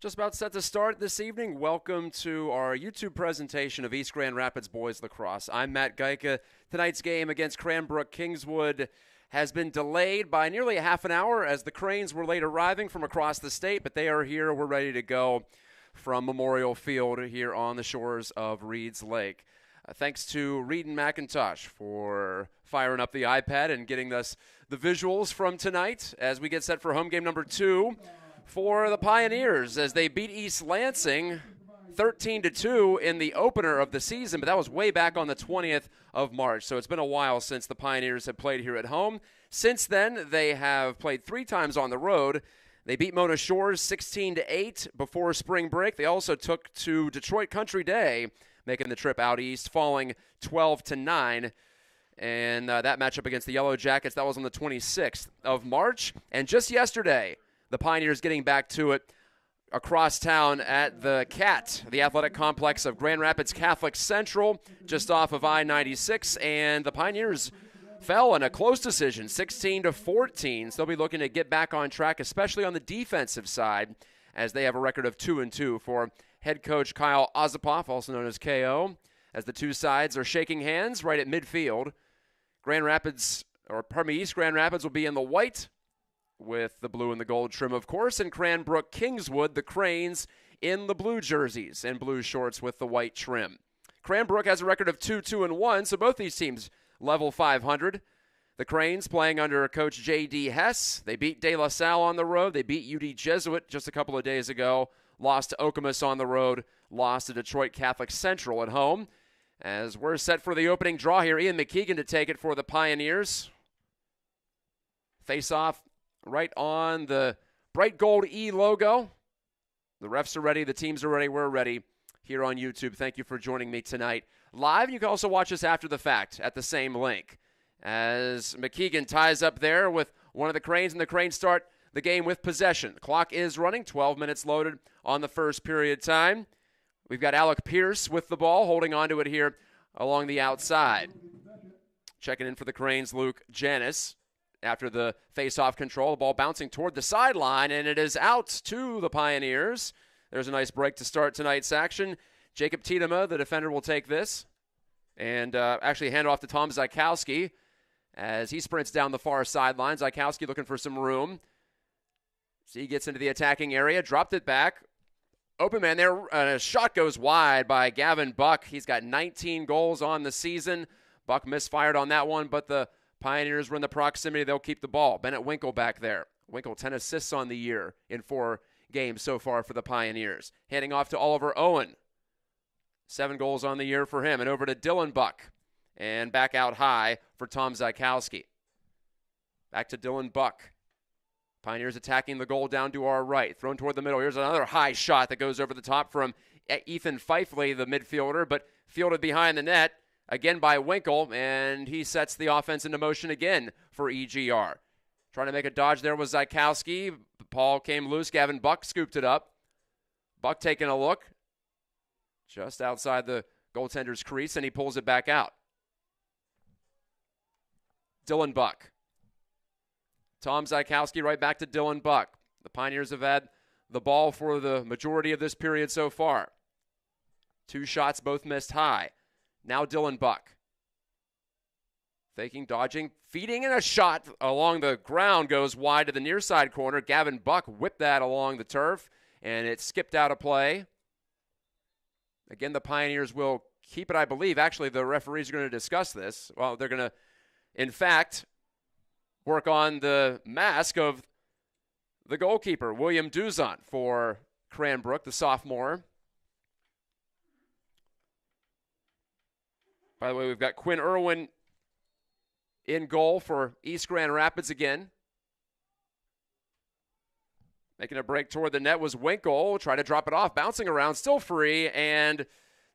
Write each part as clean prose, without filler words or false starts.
Just about set to start this evening. Welcome to our YouTube presentation of East Grand Rapids Boys Lacrosse. I'm Matt Geika. Tonight's game against Cranbrook Kingswood has been delayed by nearly a half an hour as the Cranes were late arriving from across the state, but they are here. We're ready to go from Memorial Field here on the shores of Reed's Lake. Thanks to Reed and McIntosh for firing up the iPad and getting us the visuals from tonight as we get set for home game number 2 for the Pioneers as they beat East Lansing 13-2 in the opener of the season, but that was way back on the 20th of March, so it's been a while since the Pioneers have played here at home. Since then, they have played 3 times on the road. They beat Mona Shores 16-8 before spring break. They also took to Detroit Country Day, making the trip out east, falling 12-9. And that matchup against the Yellow Jackets, that was on the 26th of March. And just yesterday, the Pioneers getting back to it across town at the CAT, the athletic complex of Grand Rapids Catholic Central, just off of I-96. And the Pioneers fell in a close decision, 16-14. So they'll be looking to get back on track, especially on the defensive side, as they have a record of 2-2 for head coach Kyle Ozapoff, also known as KO, as the two sides are shaking hands right at midfield. East Grand Rapids will be in the white with the blue and the gold trim, of course, and Cranbrook Kingswood, the Cranes, in the blue jerseys and blue shorts with the white trim. Cranbrook has a record of 2-1, so both these teams level 500. The Cranes playing under Coach J.D. Hess. They beat De La Salle on the road. They beat UD Jesuit just a couple of days ago. Lost to Okemos on the road. Lost to Detroit Catholic Central at home. As we're set for the opening draw here, Ian McKeegan to take it for the Pioneers. Face off right on the bright gold E logo. The refs are ready. The teams are ready. We're ready here on YouTube. Thank you for joining me tonight live. You can also watch us after the fact at the same link. As McKeegan ties up there with one of the Cranes, and the Cranes start the game with possession. The clock is running, 12 minutes loaded on the first period time. We've got Alec Pierce with the ball, holding on to it here along the outside. Checking in for the Cranes, Luke Janis. After the face-off control, the ball bouncing toward the sideline, and it is out to the Pioneers. There's a nice break to start tonight's action. Jacob Tiedema, the defender, will take this and actually hand off to Tom Zykowski as he sprints down the far sideline. Zykowski looking for some room. So he gets into the attacking area, dropped it back. Open man there, a shot goes wide by Gavin Buck. He's got 19 goals on the season. Buck misfired on that one, but the Pioneers were in the proximity. They'll keep the ball. Bennett Winkle back there. Winkle, 10 assists on the year in 4 games so far for the Pioneers. Handing off to Oliver Owen. 7 goals on the year for him. And over to Dylan Buck. And back out high for Tom Zykowski. Back to Dylan Buck. Pioneers attacking the goal down to our right. Thrown toward the middle. Here's another high shot that goes over the top from Ethan Fifley, the midfielder, but fielded behind the net. Again by Winkle, and he sets the offense into motion again for EGR. Trying to make a dodge there was Zykowski. Paul came loose. Gavin Buck scooped it up. Buck taking a look. Just outside the goaltender's crease, and he pulls it back out. Dylan Buck. Tom Zykowski right back to Dylan Buck. The Pioneers have had the ball for the majority of this period so far. 2 shots, both missed high. Now Dylan Buck. Faking, dodging, feeding, and a shot along the ground goes wide to the near side corner. Gavin Buck whipped that along the turf, and it skipped out of play. Again, the Pioneers will keep it, I believe. Actually, the referees are going to discuss this. Well, they're going to, in fact, work on the mask of the goalkeeper, William Duzon, for Cranbrook, the sophomore. By the way, we've got Quinn Irwin in goal for East Grand Rapids again. Making a break toward the net was Winkle. Try to drop it off. Bouncing around. Still free. And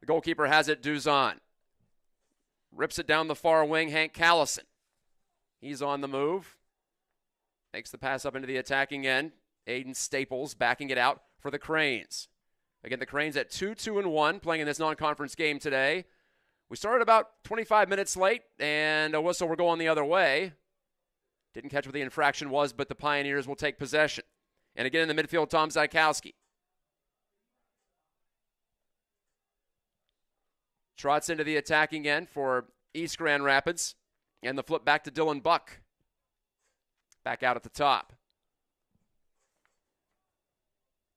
the goalkeeper has it. Duzon. Rips it down the far wing. Hank Callison. He's on the move. Makes the pass up into the attacking end. Aiden Staples backing it out for the Cranes. Again, the Cranes at 2-1 playing in this non-conference game today. We started about 25 minutes late, and a whistle will go on the other way. Didn't catch what the infraction was, but the Pioneers will take possession. And again in the midfield, Tom Zykowski. Trots into the attacking end for East Grand Rapids. And the flip back to Dylan Buck. Back out at the top.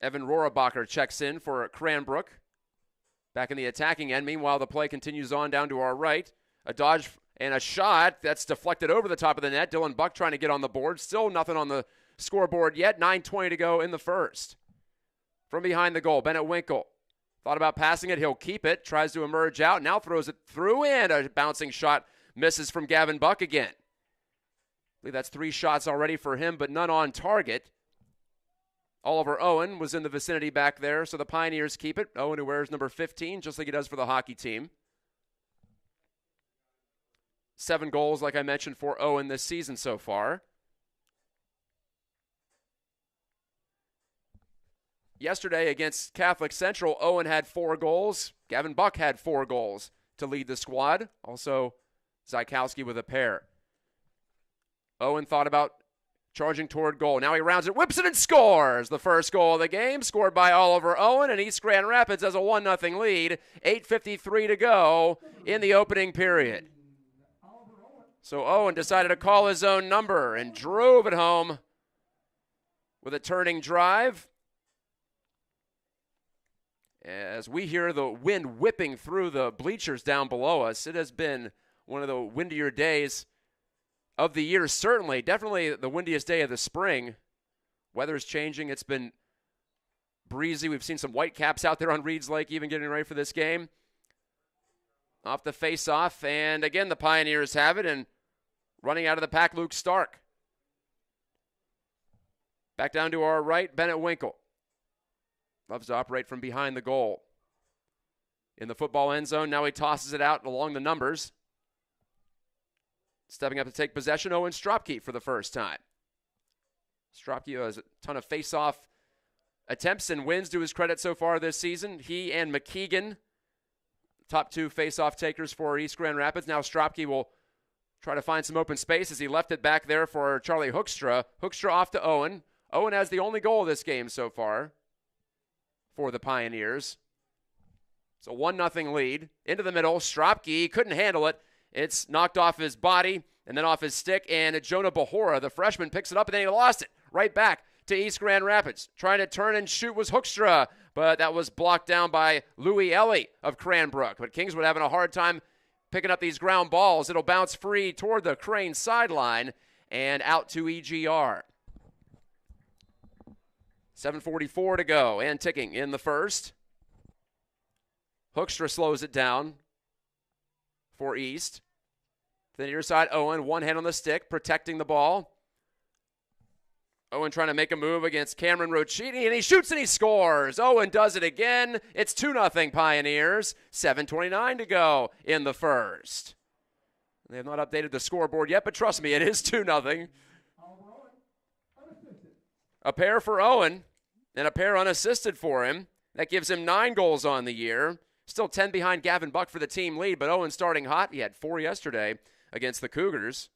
Evan Rohrabacher checks in for Cranbrook. Back in the attacking end. Meanwhile, the play continues on down to our right. A dodge and a shot that's deflected over the top of the net. Dylan Buck trying to get on the board. Still nothing on the scoreboard yet. 9:20 to go in the first. From behind the goal, Bennett Winkle. Thought about passing it. He'll keep it. Tries to emerge out. Now throws it through, and a bouncing shot misses from Gavin Buck again. I believe that's 3 shots already for him, but none on target. Oliver Owen was in the vicinity back there, so the Pioneers keep it. Owen, who wears number 15, just like he does for the hockey team. 7 goals, like I mentioned, for Owen this season so far. Yesterday against Catholic Central, Owen had 4 goals. Gavin Buck had 4 goals to lead the squad. Also, Zykowski with a pair. Owen thought about charging toward goal. Now he rounds it, whips it, and scores. The first goal of the game, scored by Oliver Owen, and East Grand Rapids has a 1-0 lead. 8:53 to go in the opening period. So Owen decided to call his own number and drove it home with a turning drive. As we hear the wind whipping through the bleachers down below us, it has been one of the windier days of the year, certainly. Definitely the windiest day of the spring. Weather's changing. It's been breezy. We've seen some white caps out there on Reed's Lake even getting ready for this game. Off the face-off, and again the Pioneers have it, and running out of the pack, Luke Stark. Back down to our right, Bennett Winkle. Loves to operate from behind the goal. In the football end zone, now he tosses it out along the numbers. Stepping up to take possession, Owen Stropke for the first time. Stropke has a ton of face-off attempts and wins to his credit so far this season. He and McKeegan, top 2 face-off takers for East Grand Rapids. Now Stropke will try to find some open space as he left it back there for Charlie Hoekstra. Hoekstra off to Owen. Owen has the only goal of this game so far for the Pioneers. It's a 1-0 lead. Into the middle, Stropke couldn't handle it. It's knocked off his body and then off his stick, and Jonah Bahora, the freshman, picks it up, and then he lost it right back to East Grand Rapids. Trying to turn and shoot was Hoekstra, but that was blocked down by Louis Ellie of Cranbrook. But Kingswood having a hard time picking up these ground balls. It'll bounce free toward the Crane sideline and out to EGR. 7:44 to go and ticking in the first. Hoekstra slows it down for East. To the near side, Owen, one hand on the stick, protecting the ball. Owen trying to make a move against Cameron Rocchini, and he shoots and he scores. Owen does it again. It's 2-0 Pioneers. 7:29 to go in the first. They have not updated the scoreboard yet, but trust me, it is 2-0. A pair for Owen and a pair unassisted for him. That gives him 9 goals on the year. Still 10 behind Gavin Buck for the team lead, but Owen starting hot. He had 4 yesterday against the Cougars.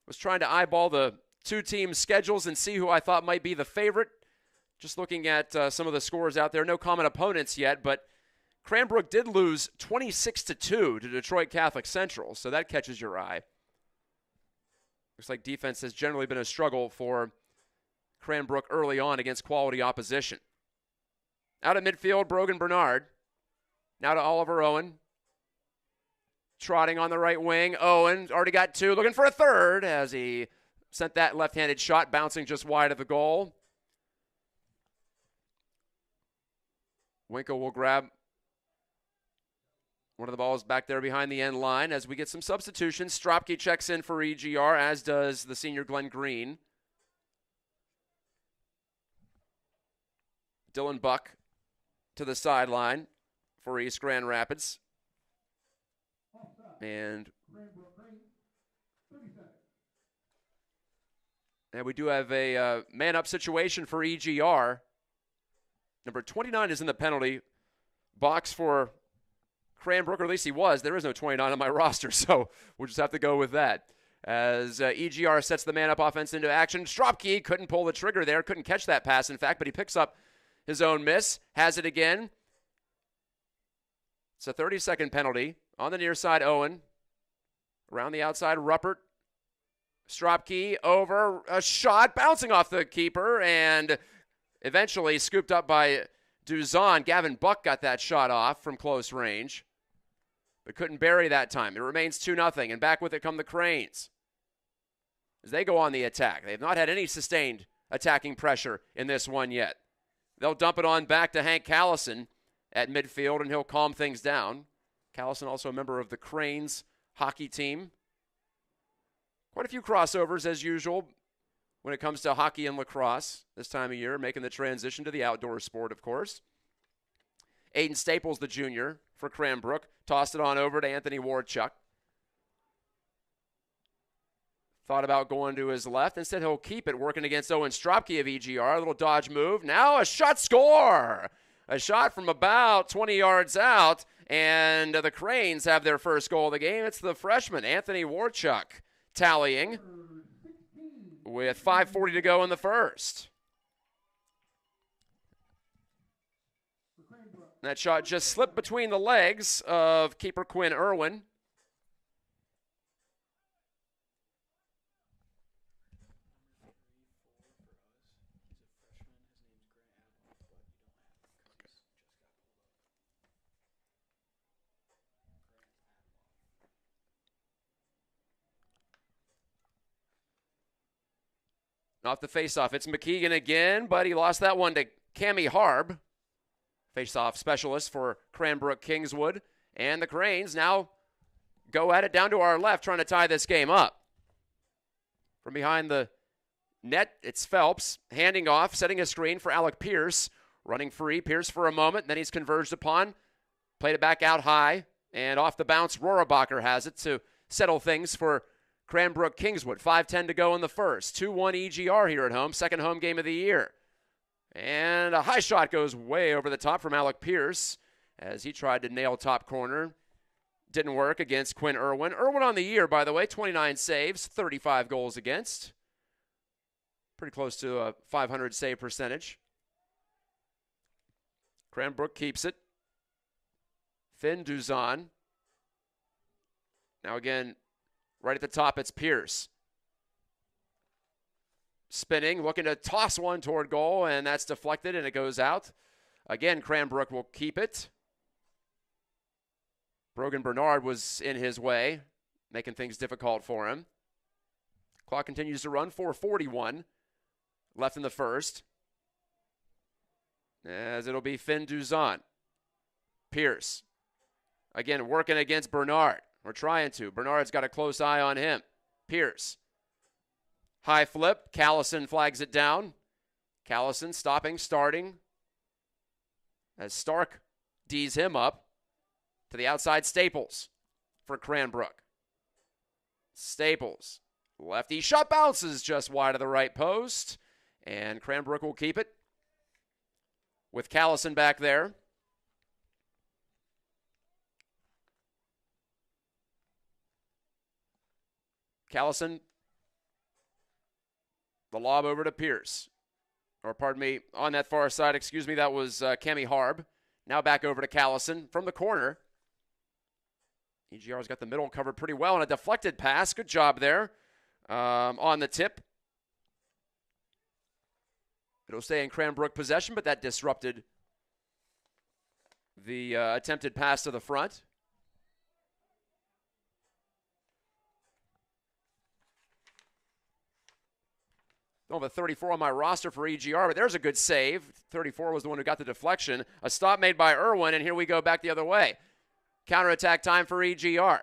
Was trying to eyeball the 2 team schedules and see who I thought might be the favorite. Just looking at some of the scores out there. No common opponents yet, but Cranbrook did lose 26-2 to Detroit Catholic Central, so that catches your eye. Looks like defense has generally been a struggle for Cranbrook early on against quality opposition. Out at midfield, Brogan Bernard. Now to Oliver Owen. Trotting on the right wing. Owen already got 2, looking for a third as he sent that left-handed shot bouncing just wide of the goal. Winkle will grab one of the balls back there behind the end line as we get some substitutions. Stropke checks in for EGR, as does the senior Glenn Green. Dylan Buck to the sideline for East Grand Rapids. And we do have a man-up situation for EGR. Number 29 is in the penalty box for Cranbrook, or at least he was. There is no 29 on my roster, so we'll just have to go with that. as EGR sets the man-up offense into action. Stropke couldn't pull the trigger there, couldn't catch that pass, in fact, but he picks up his own miss, has it again. It's a 30-second penalty. On the near side, Owen. Around the outside, Ruppert. Stropke over, a shot, bouncing off the keeper, and eventually scooped up by Duzon. Gavin Buck got that shot off from close range, but couldn't bury that time. It remains 2-0, and back with it come the Cranes as they go on the attack. They have not had any sustained attacking pressure in this one yet. They'll dump it on back to Hank Callison at midfield, and he'll calm things down. Callison also a member of the Cranes hockey team. Quite a few crossovers, as usual, when it comes to hockey and lacrosse this time of year, making the transition to the outdoor sport, of course. Aiden Staples, the junior, for Cranbrook, tossed it on over to Anthony Warchuk. Thought about going to his left. Instead, he'll keep it, working against Owen Stropke of EGR. A little dodge move. Now a shot, score! A shot from about 20 yards out, and the Cranes have their first goal of the game. It's the freshman, Anthony Warchuk, tallying with 5:40 to go in the first. That shot just slipped between the legs of keeper Quinn Irwin. Off the faceoff, it's McKeegan again, but he lost that one to Cammy Harb. Faceoff specialist for Cranbrook Kingswood. And the Cranes now go at it down to our left, trying to tie this game up. From behind the net, it's Phelps, handing off, setting a screen for Alec Pierce. Running free, Pierce for a moment, then he's converged upon. Played it back out high, and off the bounce, Rohrabacher has it to settle things for Cranbrook Kingswood. 5:10 to go in the first. 2-1 EGR here at home. Second home game of the year. And a high shot goes way over the top from Alec Pierce as he tried to nail top corner. Didn't work against Quinn Irwin. Irwin on the year, by the way. 29 saves, 35 goals against. Pretty close to a 500 save percentage. Cranbrook keeps it. Finn Duzon. Now again, right at the top, it's Pierce. Spinning, looking to toss one toward goal, and that's deflected, and it goes out. Again, Cranbrook will keep it. Brogan Bernard was in his way, making things difficult for him. Clock continues to run, 4:41 left in the first. As it'll be Finn Duzon. Pierce. Again, working against Bernard. Or trying to. Bernard's got a close eye on him. Pierce. High flip. Callison flags it down. Callison stopping, starting. As Stark D's him up. To the outside, Staples for Cranbrook. Staples. Lefty shot bounces just wide of the right post. And Cranbrook will keep it. With Callison back there. Callison, the lob over to Pierce. Or pardon me, on that far side, excuse me, that was Cammy Harb. Now back over to Callison from the corner. EGR's got the middle covered pretty well, and a deflected pass. Good job there on the tip. It'll stay in Cranbrook possession, but that disrupted the attempted pass to the front. Don't have a 34 on my roster for EGR, but there's a good save. 34 was the one who got the deflection. A stop made by Irwin, and here we go back the other way. Counterattack time for EGR.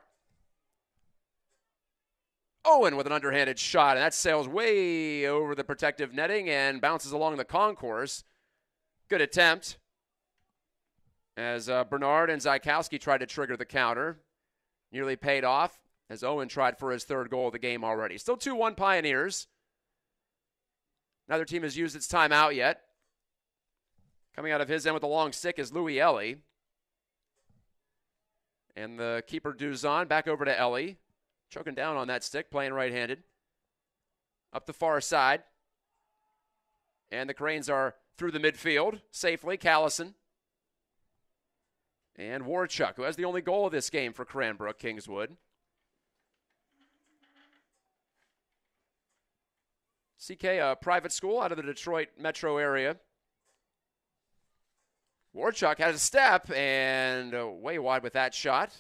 Owen with an underhanded shot, and that sails way over the protective netting and bounces along the concourse. Good attempt. As Bernard and Zykowski tried to trigger the counter. Nearly paid off as Owen tried for his third goal of the game already. Still 2-1 Pioneers. Neither team has used its timeout yet. Coming out of his end with the long stick is Louis Ellie. And the keeper Duzon back over to Ellie. Choking down on that stick, playing right-handed. Up the far side. And the Cranes are through the midfield safely. Callison. And Warchuk, who has the only goal of this game for Cranbrook Kingswood. CK, a private school out of the Detroit metro area. Warchuk has a step and way wide with that shot.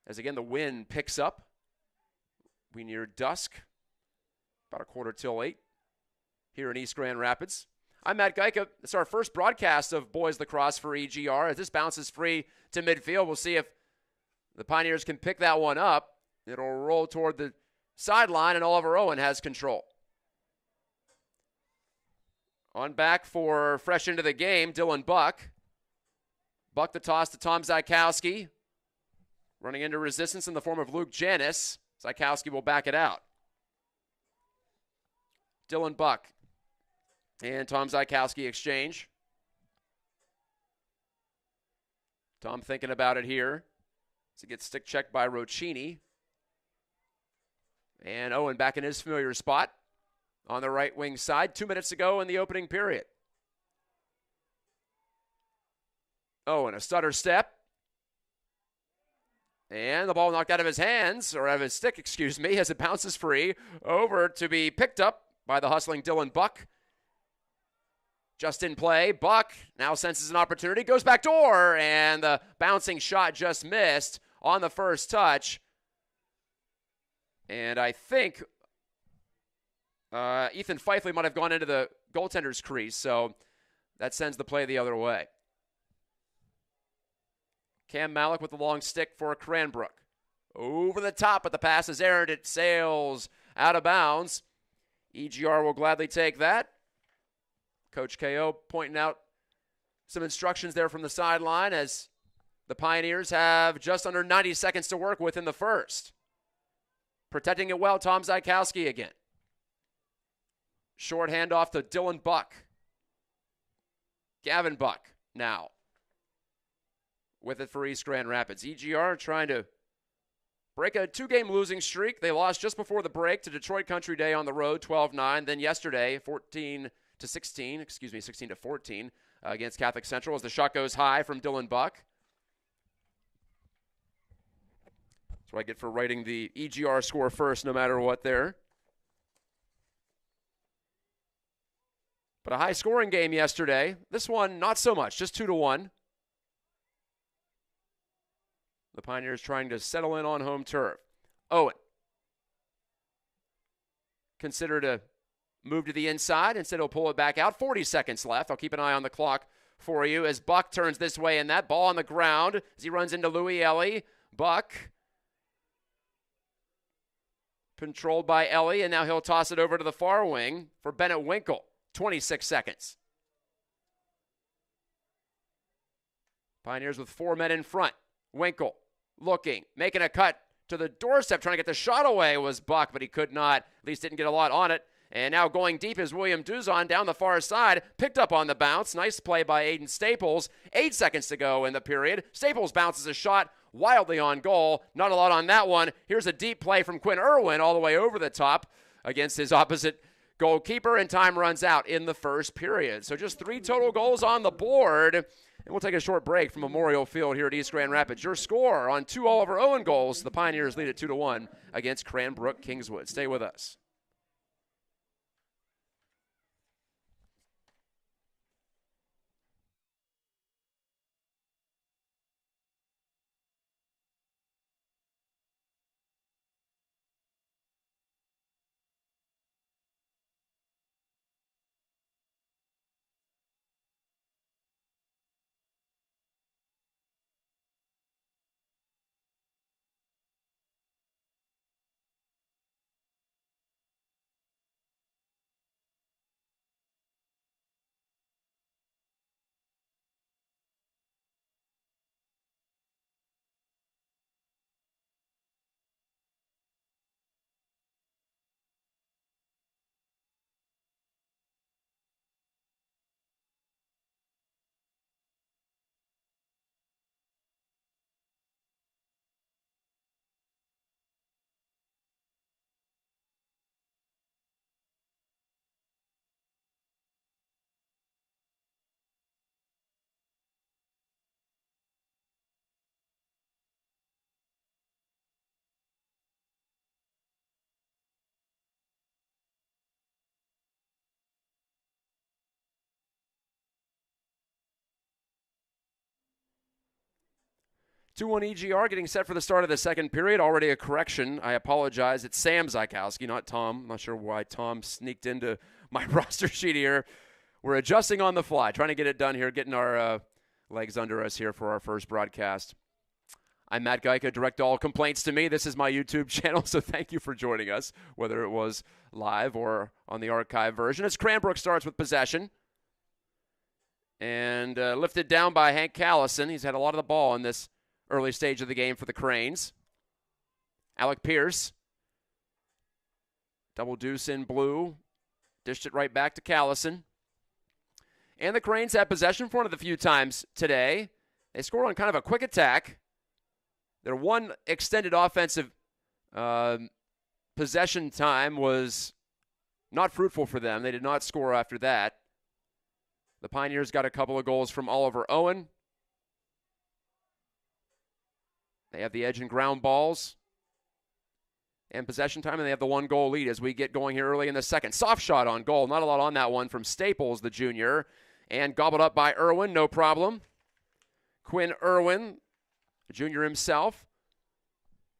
As again, the wind picks up. We near dusk, about 7:45 here in East Grand Rapids. I'm Matt Geika. It's our first broadcast of boys lacrosse for EGR. As this bounces free to midfield, we'll see if the Pioneers can pick that one up. It'll roll toward the sideline, and Oliver Owen has control. On back for fresh into the game, Dylan Buck. Buck the toss to Tom Zykowski. Running into resistance in the form of Luke Janis. Zykowski will back it out. Dylan Buck and Tom Zykowski exchange. Tom thinking about it here. To get stick checked by Roccini. And Owen back in his familiar spot on the right wing side. 2 minutes ago in the opening period. Owen, a stutter step. And the ball knocked out of his hands, or out of his stick, excuse me, as it bounces free over to be picked up by the hustling Dylan Buck. Just in play. Buck now senses an opportunity, goes back door, and the bouncing shot just missed on the first touch. And I think Ethan Fifley might have gone into the goaltender's crease, so that sends the play the other way. Cam Malik with the long stick for Cranbrook. Over the top, but the pass is errant. It sails out of bounds. EGR will gladly take that. Coach KO pointing out some instructions there from the sideline as the Pioneers have just under 90 seconds to work with in the first. Protecting it well, Tom Zykowski again. Short handoff to Dylan Buck. Gavin Buck now with it for East Grand Rapids. EGR trying to break a 2-game losing streak. They lost just before the break to Detroit Country Day on the road, 12-9. Then yesterday, 16-14 against Catholic Central as the shot goes high from Dylan Buck. That's what I get for writing the EGR score first, no matter what there. But a high-scoring game yesterday. This one, not so much, just 2-1. The Pioneers trying to settle in on home turf. Owen. Consider to move to the inside. Instead, he'll pull it back out. 40 seconds left. I'll keep an eye on the clock for you as Buck turns this way and that. Ball on the ground as he runs into Louis Ellie. Buck. Controlled by Ellie, and now he'll toss it over to the far wing for Bennett Winkle. 26 seconds. Pioneers with 4 men in front. Winkle looking, making a cut to the doorstep, trying to get the shot away was Buck, but he could not, at least didn't get a lot on it. And now going deep is William Duzon down the far side, picked up on the bounce. Nice play by Aiden Staples. 8 seconds to go in the period. Staples bounces a shot wildly on goal. Not a lot on that one. Here's a deep play from Quinn Irwin all the way over the top against his opposite goalkeeper, and time runs out in the first period. So just 3 total goals on the board. And we'll take a short break from Memorial Field here at East Grand Rapids. Your score on 2 Oliver Owen goals. The Pioneers lead at 2-1 against Cranbrook Kingswood. Stay with us. 2-1 EGR getting set for the start of the second period. Already a correction. I apologize. It's Sam Zykowski, not Tom. I'm not sure why Tom sneaked into my roster sheet here. We're adjusting on the fly, trying to get it done here, getting our legs under us here for our first broadcast. I'm Matt Geica. Direct all complaints to me. This is my YouTube channel, so thank you for joining us, whether it was live or on the archive version. As Cranbrook starts with possession. And lifted down by Hank Callison. He's had a lot of the ball in this early stage of the game for the Cranes. Alec Pierce. Double deuce in blue. Dished it right back to Callison. And the Cranes had possession for one of the few times today. They scored on kind of a quick attack. Their one extended offensive possession time was not fruitful for them. They did not score after that. The Pioneers got a couple of goals from Oliver Owen. They have the edge in ground balls and possession time, and they have the 1-goal lead as we get going here early in the second. Soft shot on goal. Not a lot on that one from Staples, the junior. And gobbled up by Irwin, no problem. Quinn Irwin, the junior himself,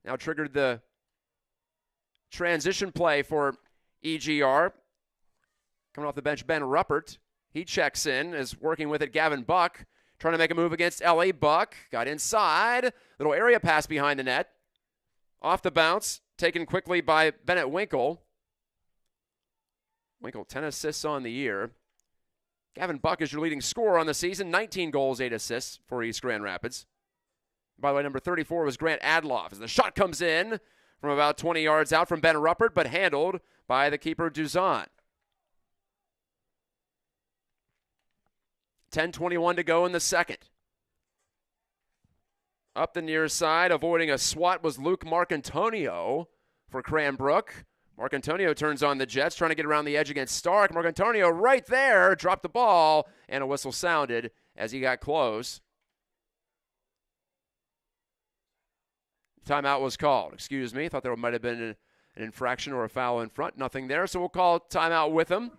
now triggered the transition play for EGR. Coming off the bench, Ben Ruppert. He checks in, is working with it. Gavin Buck trying to make a move against L.A. Buck. Got inside. Little area pass behind the net. Off the bounce. Taken quickly by Bennett Winkle. Winkle, 10 assists on the year. Gavin Buck is your leading scorer on the season. 19 goals, 8 assists for East Grand Rapids. By the way, number 34 was Grant Adloff. As the shot comes in from about 20 yards out from Ben Ruppert, but handled by the keeper, Duzan. 10:21 to go in the second. Up the near side, avoiding a swat was Luke Marcantonio for Cranbrook. Marcantonio turns on the Jets, trying to get around the edge against Stark. Marcantonio right there, dropped the ball, and a whistle sounded as he got close. Timeout was called. Excuse me, thought there might have been an infraction or a foul in front. Nothing there, so we'll call timeout with him.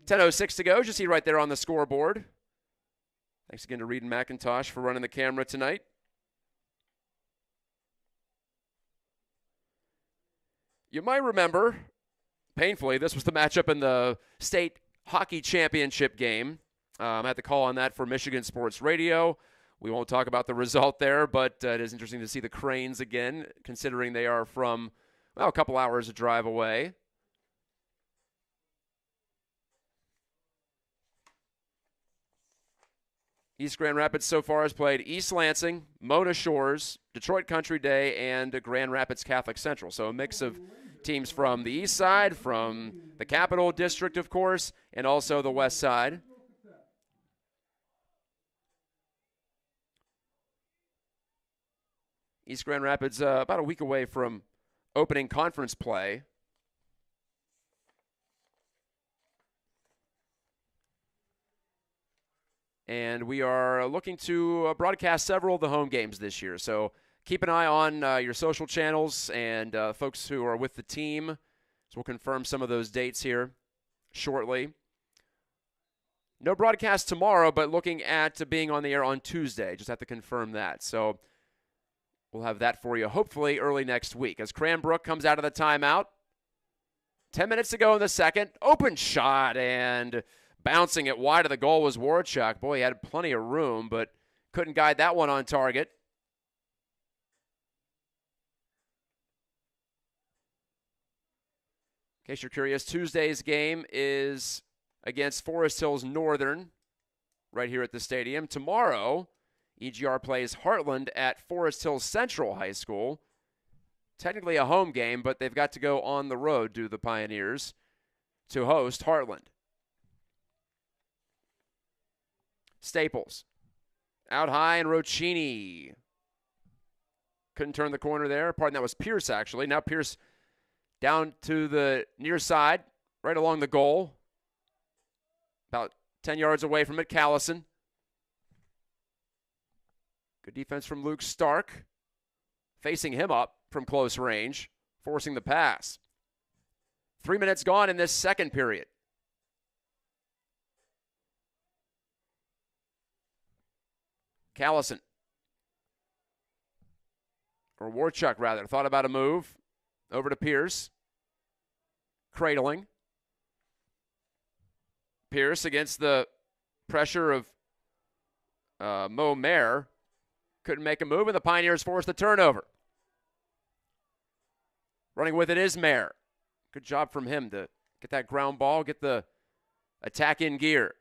10:06 to go. Just see right there on the scoreboard. Thanks again to Reed and McIntosh for running the camera tonight. You might remember, painfully, this was the matchup in the state hockey championship game. I had the call on that for Michigan Sports Radio. We won't talk about the result there, but it is interesting to see the Cranes again, considering they are from, well, a couple hours of drive away. East Grand Rapids so far has played East Lansing, Mona Shores, Detroit Country Day, and Grand Rapids Catholic Central. So a mix of teams from the east side, from the Capital District, of course, and also the west side. East Grand Rapids about a week away from opening conference play. And we are looking to broadcast several of the home games this year. So keep an eye on your social channels and folks who are with the team. So we'll confirm some of those dates here shortly. No broadcast tomorrow, but looking at being on the air on Tuesday. Just have to confirm that. So we'll have that for you hopefully early next week. As Cranbrook comes out of the timeout. 10 minutes to go in the second. Open shot, and bouncing it wide of the goal was Warchuk. Boy, he had plenty of room, but couldn't guide that one on target. In case you're curious, Tuesday's game is against Forest Hills Northern right here at the stadium. Tomorrow, EGR plays Heartland at Forest Hills Central High School. Technically a home game, but they've got to go on the road, do the Pioneers, to host Heartland. Staples. Out high, and Roccini couldn't turn the corner there. Pardon, that was Pierce, actually. Now Pierce down to the near side, right along the goal. About 10 yards away from it, Callison. Good defense from Luke Stark. Facing him up from close range, forcing the pass. 3 minutes gone in this second period. Callison or Warchuk rather, thought about a move. Over to Pierce. Cradling. Pierce against the pressure of Mo Mayer. Couldn't make a move, and the Pioneers forced the turnover. Running with it is Mayer. Good job from him to get that ground ball, get the attack in gear.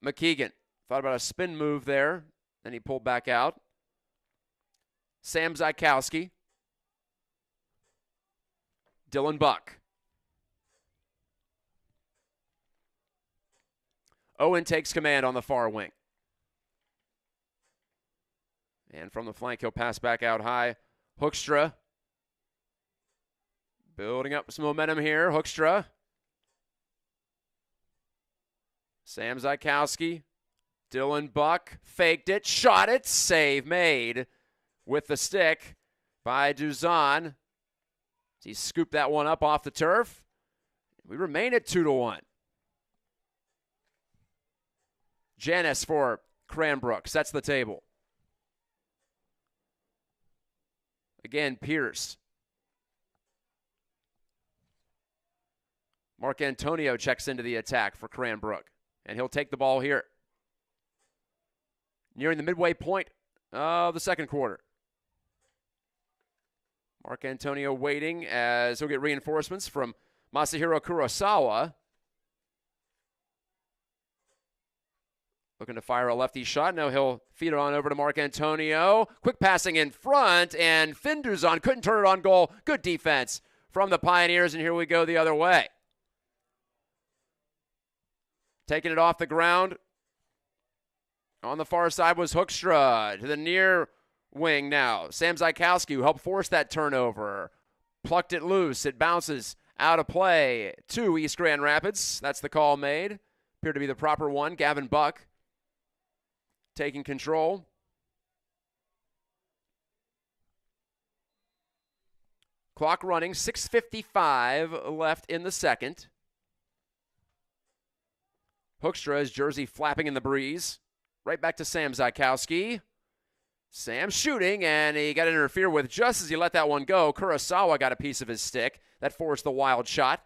McKeegan thought about a spin move there, then he pulled back out. Sam Zykowski. Dylan Buck. Owen takes command on the far wing. And from the flank, he'll pass back out high. Hoekstra. Building up some momentum here. Hoekstra. Sam Zykowski. Dylan Buck faked it, shot it, save made with the stick by Duzan. He scooped that one up off the turf. We remain at 2-1. Janis for Cranbrook sets the table. Again, Pierce. Mark Antonio checks into the attack for Cranbrook, and he'll take the ball here. Nearing the midway point of the second quarter. Mark Antonio waiting as he'll get reinforcements from Masahiro Kurosawa. Looking to fire a lefty shot. Now he'll feed it on over to Mark Antonio. Quick passing in front, and Finn Duzan couldn't turn it on goal. Good defense from the Pioneers, and here we go the other way. Taking it off the ground. On the far side was Hoekstra to the near wing now. Sam Zykowski, who helped force that turnover. Plucked it loose. It bounces out of play to East Grand Rapids. That's the call made. Appeared to be the proper one. Gavin Buck taking control. Clock running. 6:55 left in the second. Hoekstra's jersey flapping in the breeze. Right back to Sam Zykowski. Sam shooting, and he got interfered with just as he let that one go. Kurosawa got a piece of his stick. That forced the wild shot.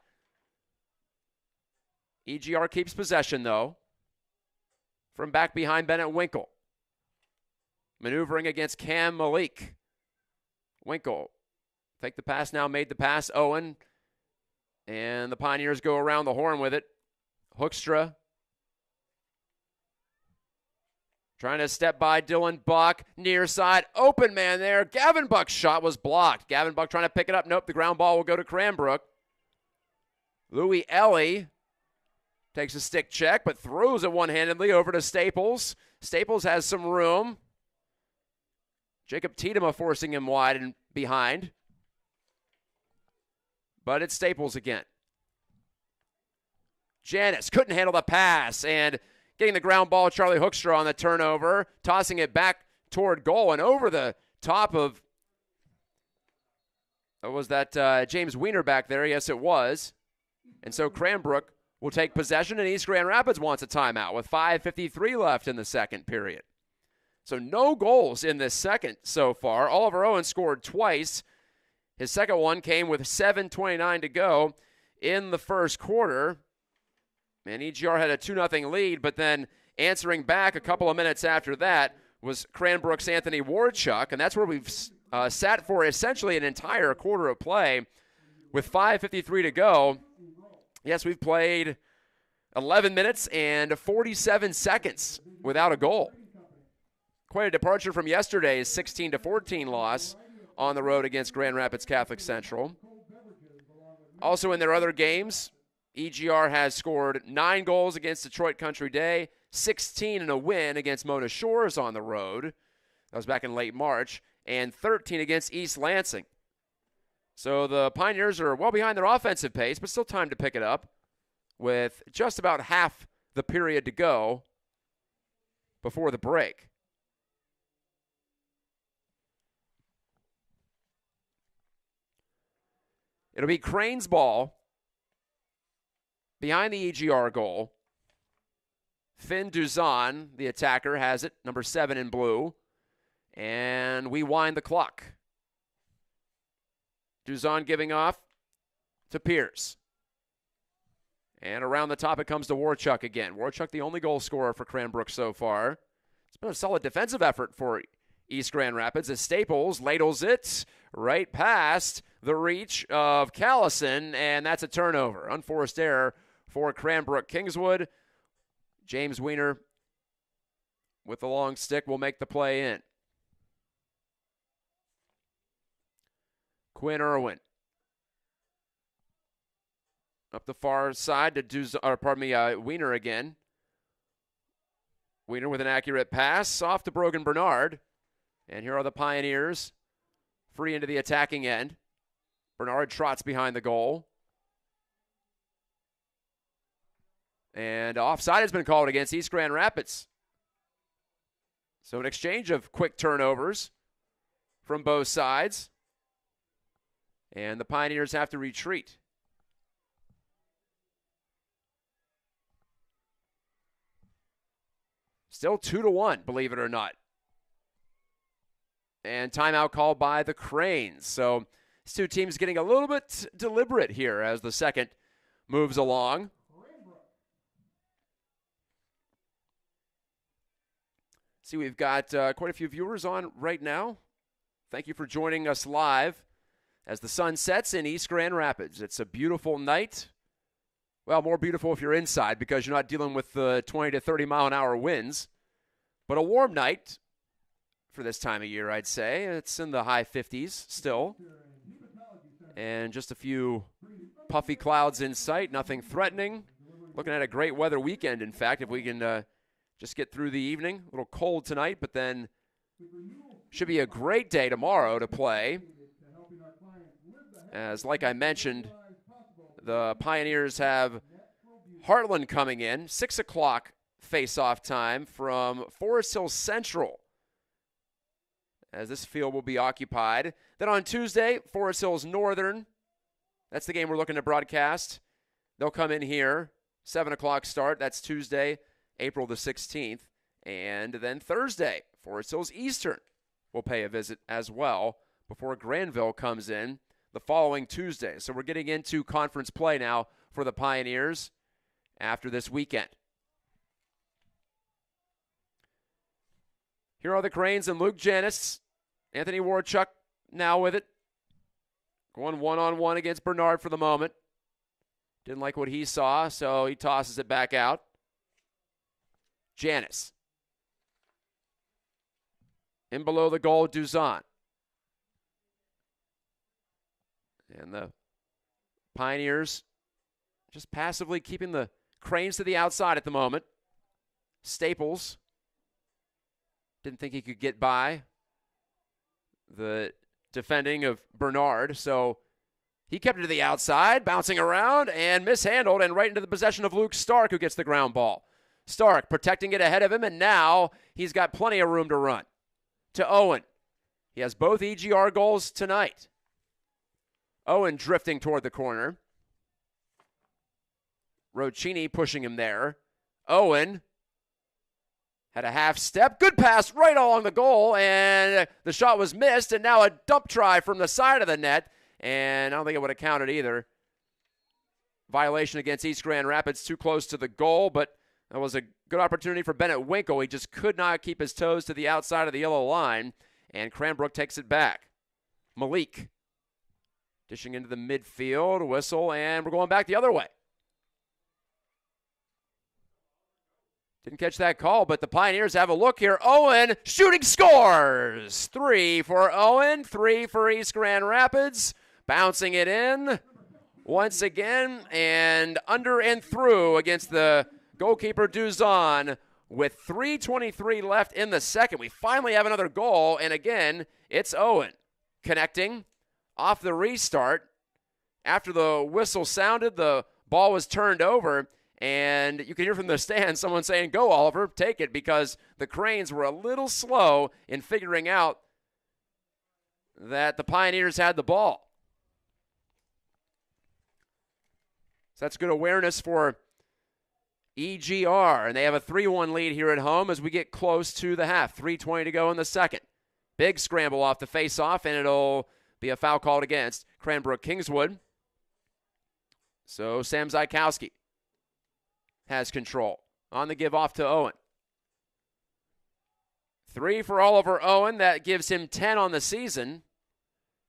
EGR keeps possession, though. From back behind Bennett Winkle. Maneuvering against Cam Malik. Winkle. Take the pass now, made the pass. Owen. And the Pioneers go around the horn with it. Hoekstra. Trying to step by Dylan Buck. Near side. Open man there. Gavin Buck's shot was blocked. Gavin Buck trying to pick it up. Nope, the ground ball will go to Cranbrook. Louis Ellie takes a stick check, but throws it one-handedly over to Staples. Staples has some room. Jacob Tiedema forcing him wide and behind. But it's Staples again. Janis couldn't handle the pass, and getting the ground ball, Charlie Hoekstra on the turnover, tossing it back toward goal and over the top of, was that James Wiener back there? Yes, it was. And so Cranbrook will take possession, and East Grand Rapids wants a timeout with 5:53 left in the second period. So no goals in this second so far. Oliver Owen scored twice. His second one came with 7:29 to go in the first quarter. And EGR had a 2-0 lead, but then answering back a couple of minutes after that was Cranbrook's Anthony Warchuk, and that's where we've sat for essentially an entire quarter of play with 5:53 to go. Yes, we've played 11 minutes and 47 seconds without a goal. Quite a departure from yesterday's 16-14 loss on the road against Grand Rapids Catholic Central. Also in their other games, EGR has scored 9 goals against Detroit Country Day, 16 in a win against Mona Shores on the road. That was back in late March, and 13 against East Lansing. So the Pioneers are well behind their offensive pace, but still time to pick it up with just about half the period to go before the break. It'll be Crane's ball behind the EGR goal. Finn Duzan, the attacker, has it, number 7 in blue. And we wind the clock. Duzon giving off to Pierce. And around the top it comes to Warchuk again. Warchuk the only goal scorer for Cranbrook so far. It's been a solid defensive effort for East Grand Rapids as Staples ladles it right past the reach of Callison, and that's a turnover. Unforced error for Cranbrook Kingswood. James Wiener with the long stick will make the play in. Quinn Irwin. Up the far side to Wiener again. Wiener with an accurate pass off to Brogan Bernard. And here are the Pioneers free into the attacking end. Bernard trots behind the goal. And offside has been called against East Grand Rapids. So an exchange of quick turnovers from both sides. And the Pioneers have to retreat. Still 2-1, believe it or not. And timeout called by the Cranes. So these two teams getting a little bit deliberate here as the second moves along. See, we've got quite a few viewers on right now. Thank you for joining us live as the sun sets in East Grand Rapids. It's a beautiful night. Well, more beautiful if you're inside because you're not dealing with the 20 to 30 mile an hour winds. But a warm night for this time of year, I'd say. It's in the high 50s still. And just a few puffy clouds in sight, nothing threatening. Looking at a great weather weekend, in fact, if we can just get through the evening. A little cold tonight, but then should be a great day tomorrow to play. As, like I mentioned, the Pioneers have Heartland coming in, 6 o'clock face-off time from Forest Hill Central, as this field will be occupied. Then on Tuesday, Forest Hills Northern. That's the game we're looking to broadcast. They'll come in here, 7 o'clock start. That's Tuesday, April the 16th. And then Thursday, Forest Hills Eastern will pay a visit as well before Granville comes in the following Tuesday. So we're getting into conference play now for the Pioneers after this weekend. Here are the Cranes and Luke Janis. Anthony Warchuk now with it. Going one-on-one against Bernard for the moment. Didn't like what he saw, so he tosses it back out. Janis. In below the goal, Duzon. And the Pioneers just passively keeping the Cranes to the outside at the moment. Staples didn't think he could get by the defending of Bernard, so he kept it to the outside, bouncing around and mishandled and right into the possession of Luke Stark, who gets the ground ball. Stark protecting it ahead of him, and now he's got plenty of room to run. To Owen. He has both EGR goals tonight. Owen drifting toward the corner. Roccini pushing him there. Owen had a half step. Good pass right along the goal, and the shot was missed, and now a dump try from the side of the net, and I don't think it would have counted either. Violation against East Grand Rapids, too close to the goal, but that was a good opportunity for Bennett Winkle. He just could not keep his toes to the outside of the yellow line, and Cranbrook takes it back. Malik dishing into the midfield, whistle, and we're going back the other way. Didn't catch that call, but the Pioneers have a look here. Owen shooting, scores! 3 for Owen, 3 for East Grand Rapids. Bouncing it in once again, and under and through against the goalkeeper Duzon with 3:23 left in the second. We finally have another goal, and again, it's Owen connecting off the restart. After the whistle sounded, the ball was turned over, and you can hear from the stand someone saying, "Go, Oliver, take it," because the Cranes were a little slow in figuring out that the Pioneers had the ball. So that's good awareness for EGR, and they have a 3-1 lead here at home as we get close to the half. 3:20 to go in the second. Big scramble off the face-off, and it'll be a foul called against Cranbrook Kingswood. So Sam Zykowski has control. On the give off to Owen. 3 for Oliver Owen. That gives him 10 on the season.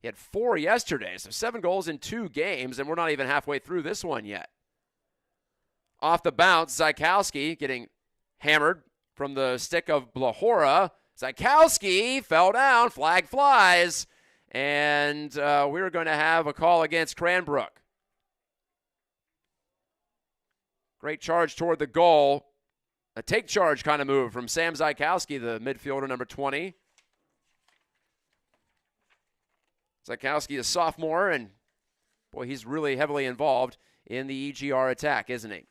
He had 4 yesterday, so 7 goals in 2 games, and we're not even halfway through this one yet. Off the bounce, Zykowski getting hammered from the stick of Blahora. Zykowski fell down, flag flies, and we're going to have a call against Cranbrook. Great charge toward the goal. A take charge kind of move from Sam Zykowski, the midfielder, number 20. Zykowski, a sophomore, and boy, he's really heavily involved in the EGR attack, isn't he?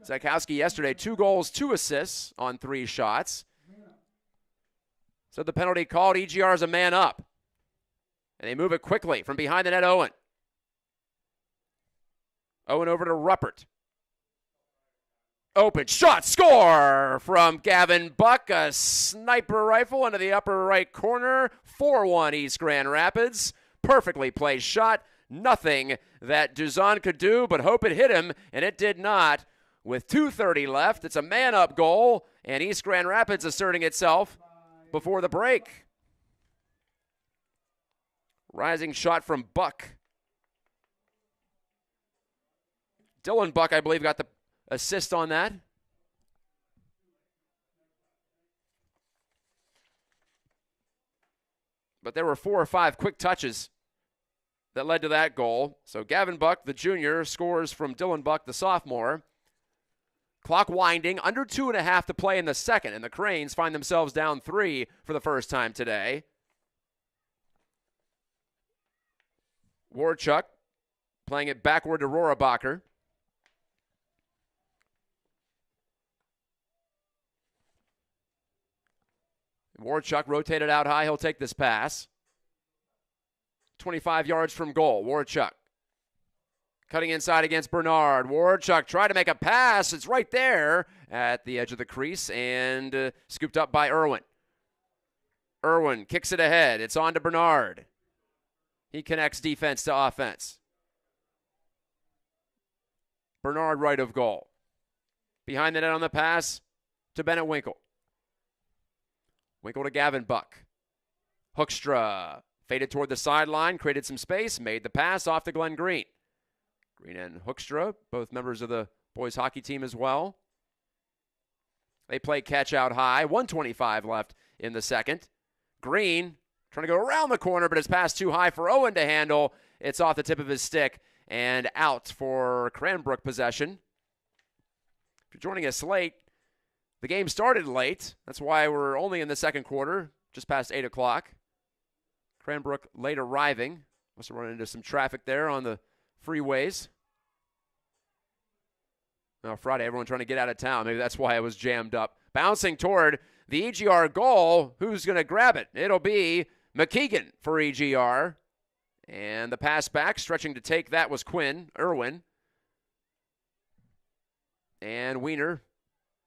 Zykowski yesterday, 2 goals, 2 assists on 3 shots. So the penalty called. EGR is a man up. And they move it quickly from behind the net, Owen. Owen over to Ruppert. Open shot, score from Gavin Buck. A sniper rifle into the upper right corner. 4-1 East Grand Rapids. Perfectly placed shot. Nothing that Duzon could do but hope it hit him, and it did not. With 2:30 left, it's a man-up goal, and East Grand Rapids asserting itself before the break. Rising shot from Buck. Dylan Buck, I believe, got the assist on that. But there were 4 or 5 quick touches that led to that goal. So Gavin Buck, the junior, scores from Dylan Buck, the sophomore. Clock winding, under 2.5 to play in the second, and the Cranes find themselves down 3 for the first time today. Warchuk playing it backward to Rohrabacher. Warchuk rotated out high. He'll take this pass. 25 yards from goal. Warchuk cutting inside against Bernard. Warchuk tried to make a pass. It's right there at the edge of the crease and scooped up by Irwin. Irwin kicks it ahead. It's on to Bernard. He connects defense to offense. Bernard right of goal. Behind the net on the pass to Bennett Winkle. Winkle to Gavin Buck. Hoekstra faded toward the sideline, created some space, made the pass off to Glenn Green. Green and Hoekstra, both members of the boys hockey team as well. They play catch out high. 1:25 left in the second. Green trying to go around the corner, but his pass too high for Owen to handle. It's off the tip of his stick and out for Cranbrook possession. If you're joining us late, the game started late. That's why we're only in the second quarter, just past 8 o'clock. Cranbrook late arriving. Must have run into some traffic there on the freeways. Now, Friday, everyone trying to get out of town. Maybe that's why it was jammed up. Bouncing toward the EGR goal. Who's going to grab it? It'll be McKeegan for EGR. And the pass back, stretching to take that was Irwin. And Wiener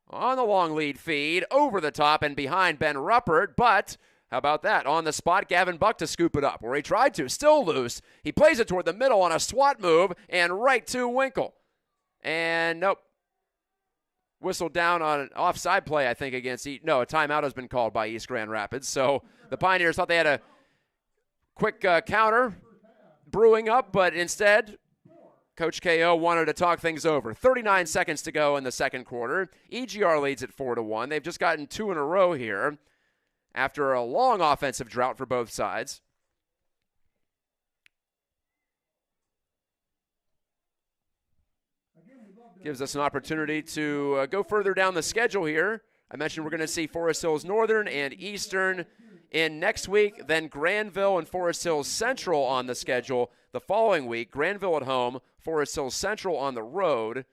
on the long lead feed, over the top and behind Ben Ruppert, but how about that? On the spot, Gavin Buck to scoop it up, where he tried to, still loose. He plays it toward the middle on a swat move, and right to Winkle. And nope. Whistled down on an offside play, I think, against a timeout has been called by East Grand Rapids. So the Pioneers thought they had a quick counter brewing up, but instead Coach KO wanted to talk things over. 39 seconds to go in the second quarter. EGR leads at 4-1. They've just gotten 2 in a row here after a long offensive drought for both sides. Gives us an opportunity to go further down the schedule here. I mentioned we're going to see Forest Hills Northern and Eastern in next week, then Granville and Forest Hills Central on the schedule the following week. Granville at home, Forest Hills Central on the road,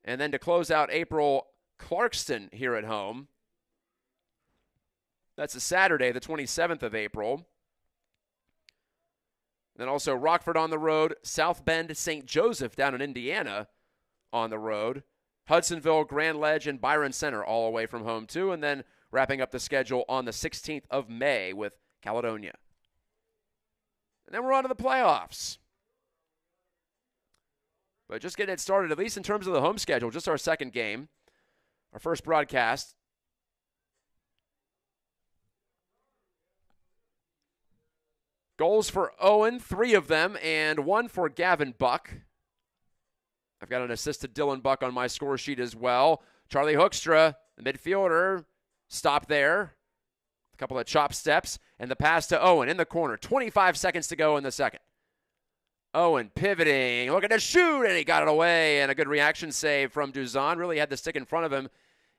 and then to close out April, Clarkston here at home. That's a Saturday, the 27th of April. Then also Rockford on the road, South Bend, St. Joseph down in Indiana on the road. Hudsonville, Grand Ledge, and Byron Center all away from home too, and then wrapping up the schedule on the 16th of May with Caledonia. And then we're on to the playoffs. But just getting it started, at least in terms of the home schedule, just our second game, our first broadcast. Goals for Owen, 3 of them, and 1 for Gavin Buck. I've got an assist to Dylan Buck on my score sheet as well. Charlie Hoekstra, the midfielder, stopped there. A couple of chop steps, and the pass to Owen in the corner. 25 seconds to go in the second. Owen pivoting, looking to shoot, and he got it away, and a good reaction save from Duzan. Really had the stick in front of him,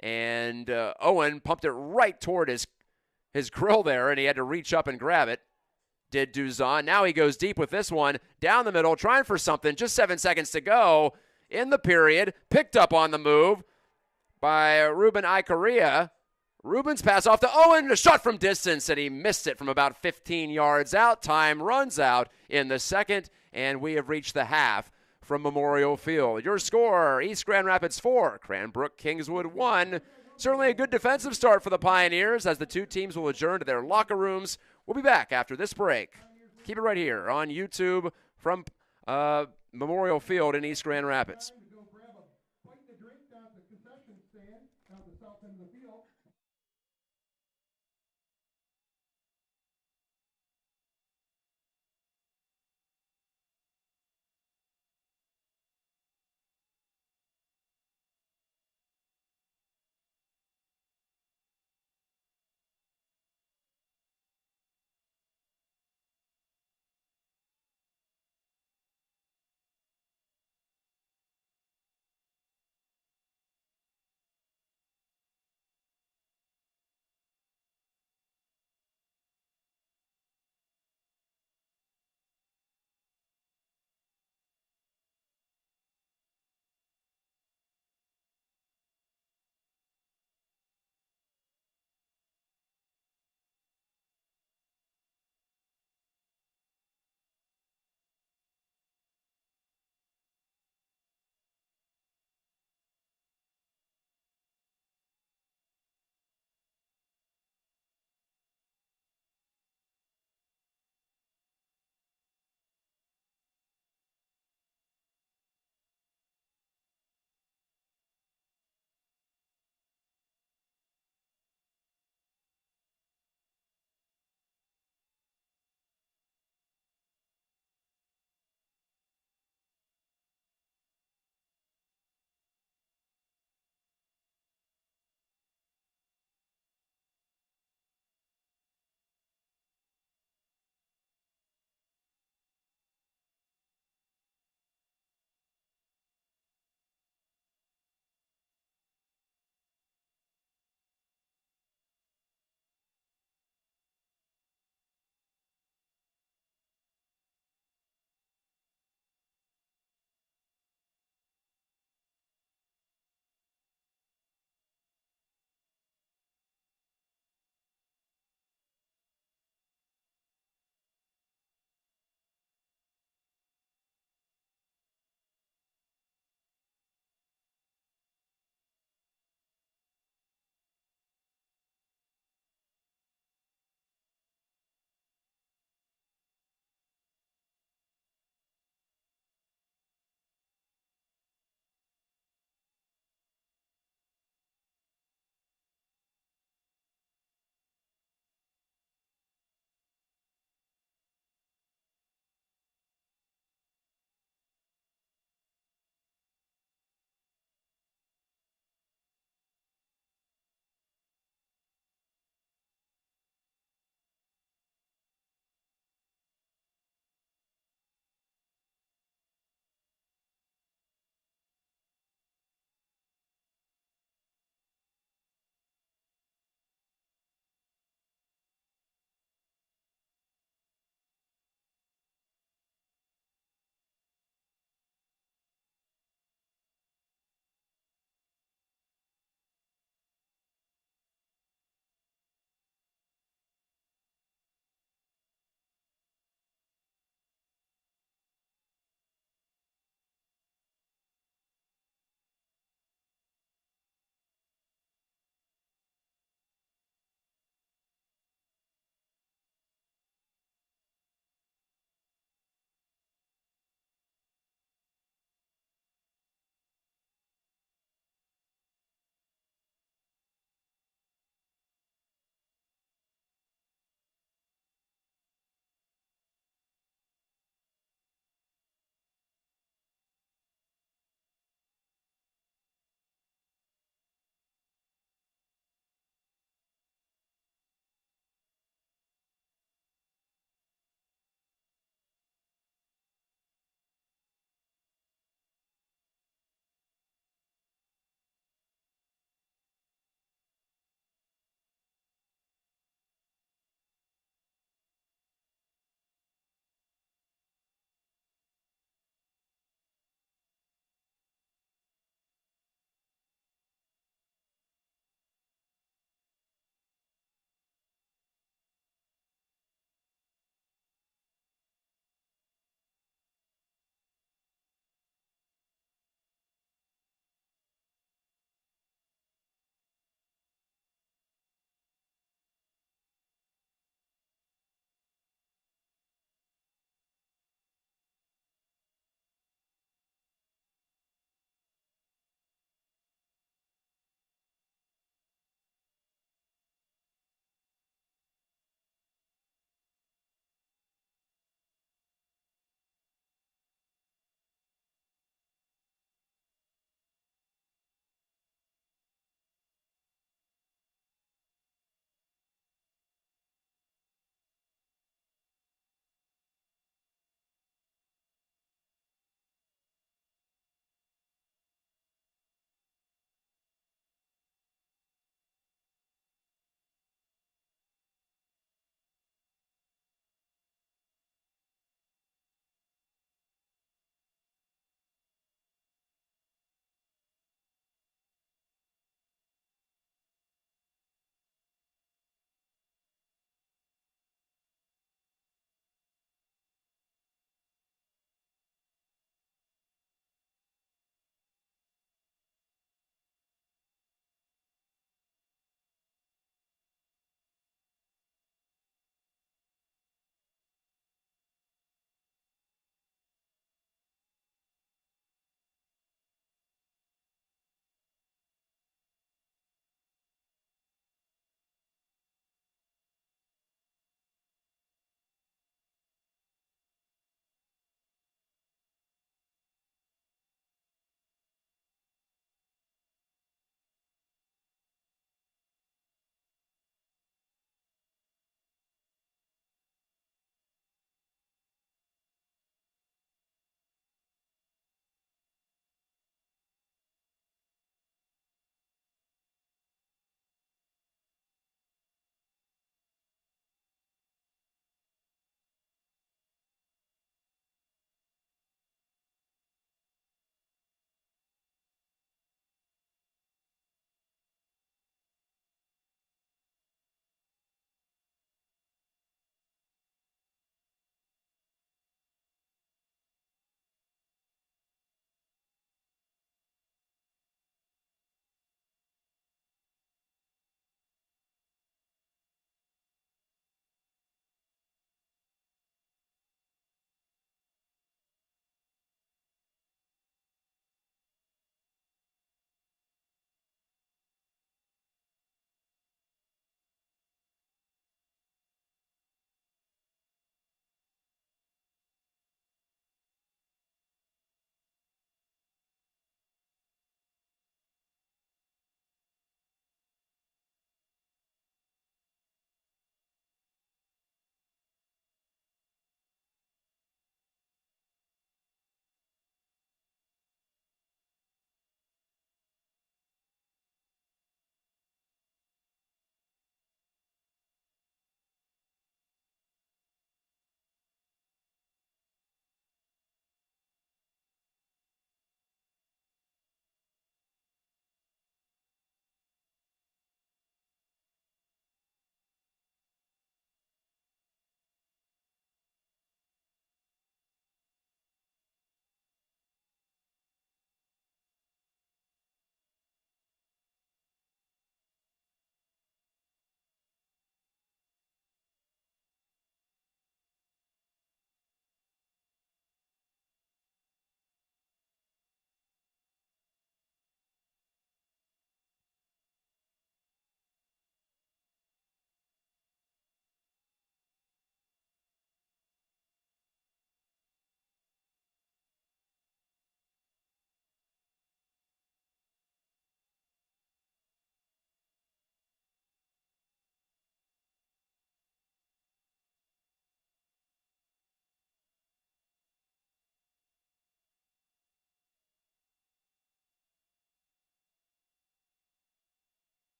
and Owen pumped it right toward his grill there, and he had to reach up and grab it. Did Duzan. Now he goes deep with this one, down the middle, trying for something. Just 7 seconds to go in the period. Picked up on the move by Ruben Icaria. Ruben's pass off to Owen, a shot from distance, and he missed it from about 15 yards out. Time runs out in the second, and we have reached the half from Memorial Field. Your score, East Grand Rapids 4, Cranbrook Kingswood 1. Certainly a good defensive start for the Pioneers as the two teams will adjourn to their locker rooms. We'll be back after this break. Keep it right here on YouTube from Memorial Field in East Grand Rapids.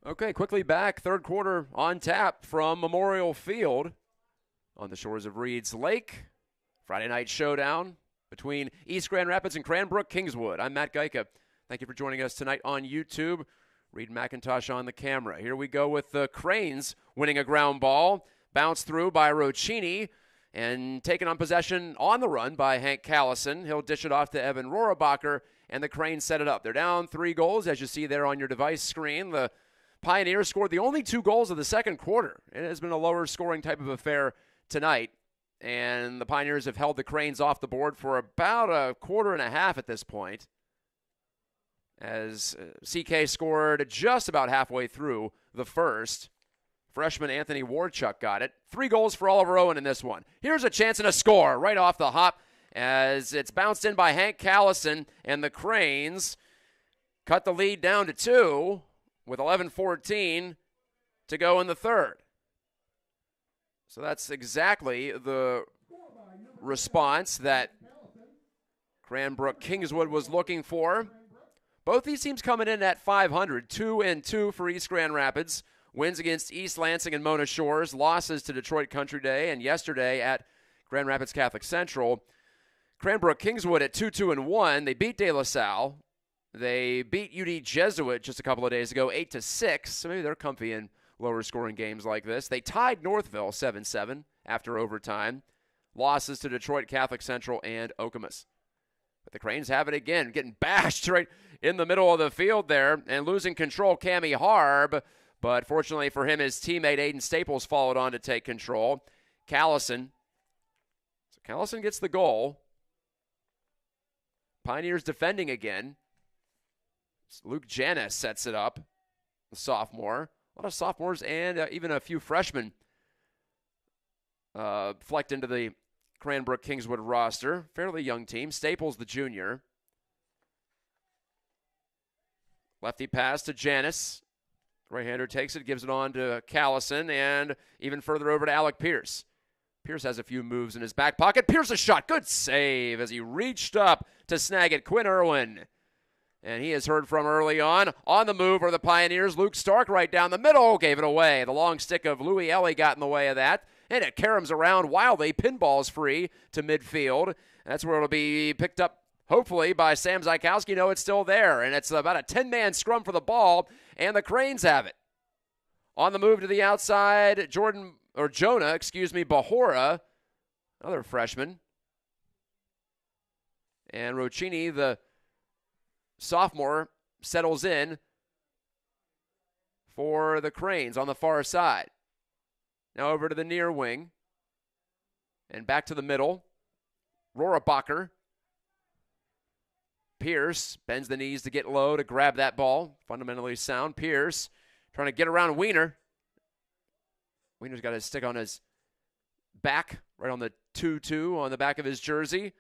Okay, quickly back. Third quarter on tap from Memorial Field on the shores of Reed's Lake. Friday night showdown between East Grand Rapids and Cranbrook Kingswood. I'm Matt Geica. Thank you for joining us tonight on YouTube. Reed McIntosh on the camera. Here we go with the Cranes winning a ground ball. Bounced through by Roccini and taken on possession on the run by Hank Callison. He'll dish it off to Evan Rohrabacher, and the Cranes set it up. They're down 3 goals, as you see there on your device screen. The Pioneers scored the only 2 goals of the second quarter. It has been a lower scoring type of affair tonight, and the Pioneers have held the Cranes off the board for about a quarter and a half at this point, as CK scored just about halfway through the first. Freshman Anthony Warchuk got it. 3 goals for Oliver Owen in this one. Here's a chance and a score right off the hop as it's bounced in by Hank Callison, and the Cranes cut the lead down to 2 with 11:14 to go in the third. So that's exactly the response that Cranbrook Kingswood was looking for. Both these teams coming in at 500, 2-2 for East Grand Rapids. Wins against East Lansing and Mona Shores, losses to Detroit Country Day, and yesterday at Grand Rapids Catholic Central. Cranbrook Kingswood at 2-1. They beat De La Salle. They beat UD Jesuit just a couple of days ago, 8-6. So maybe they're comfy in lower scoring games like this. They tied Northville 7-7 after overtime. Losses to Detroit Catholic Central and Okemos. But the Cranes have it again, getting bashed right in the middle of the field there and losing control, Cammy Harb. But fortunately for him, his teammate Aiden Staples followed on to take control. Callison. So Callison gets the goal. Pioneers defending again. Luke Janis sets it up, the sophomore. A lot of sophomores and even a few freshmen flecked into the Cranbrook Kingswood roster. Fairly young team. Staples, the junior. Lefty pass to Janis. Right-hander takes it, gives it on to Callison, and even further over to Alec Pierce. Pierce has a few moves in his back pocket. Pierce a shot. Good save as he reached up to snag it. Quinn Irwin. And he is heard from early on. On the move are the Pioneers. Luke Stark right down the middle. Gave it away. The long stick of Louis Ellie got in the way of that. And it caroms around wildly. Pinballs free to midfield. That's where it'll be picked up, hopefully, by Sam Zykowski. No, it's still there. And it's about a 10-man scrum for the ball. And the Cranes have it. On the move to the outside, Jonah, Bahora, another freshman. And Roccini, the sophomore, settles in for the Cranes on the far side. Now over to the near wing. And back to the middle. Rohrabacher. Pierce bends the knees to get low to grab that ball. Fundamentally sound. Pierce trying to get around Wiener. Wiener's got his stick on his back, right on the 2-2 on the back of his jersey.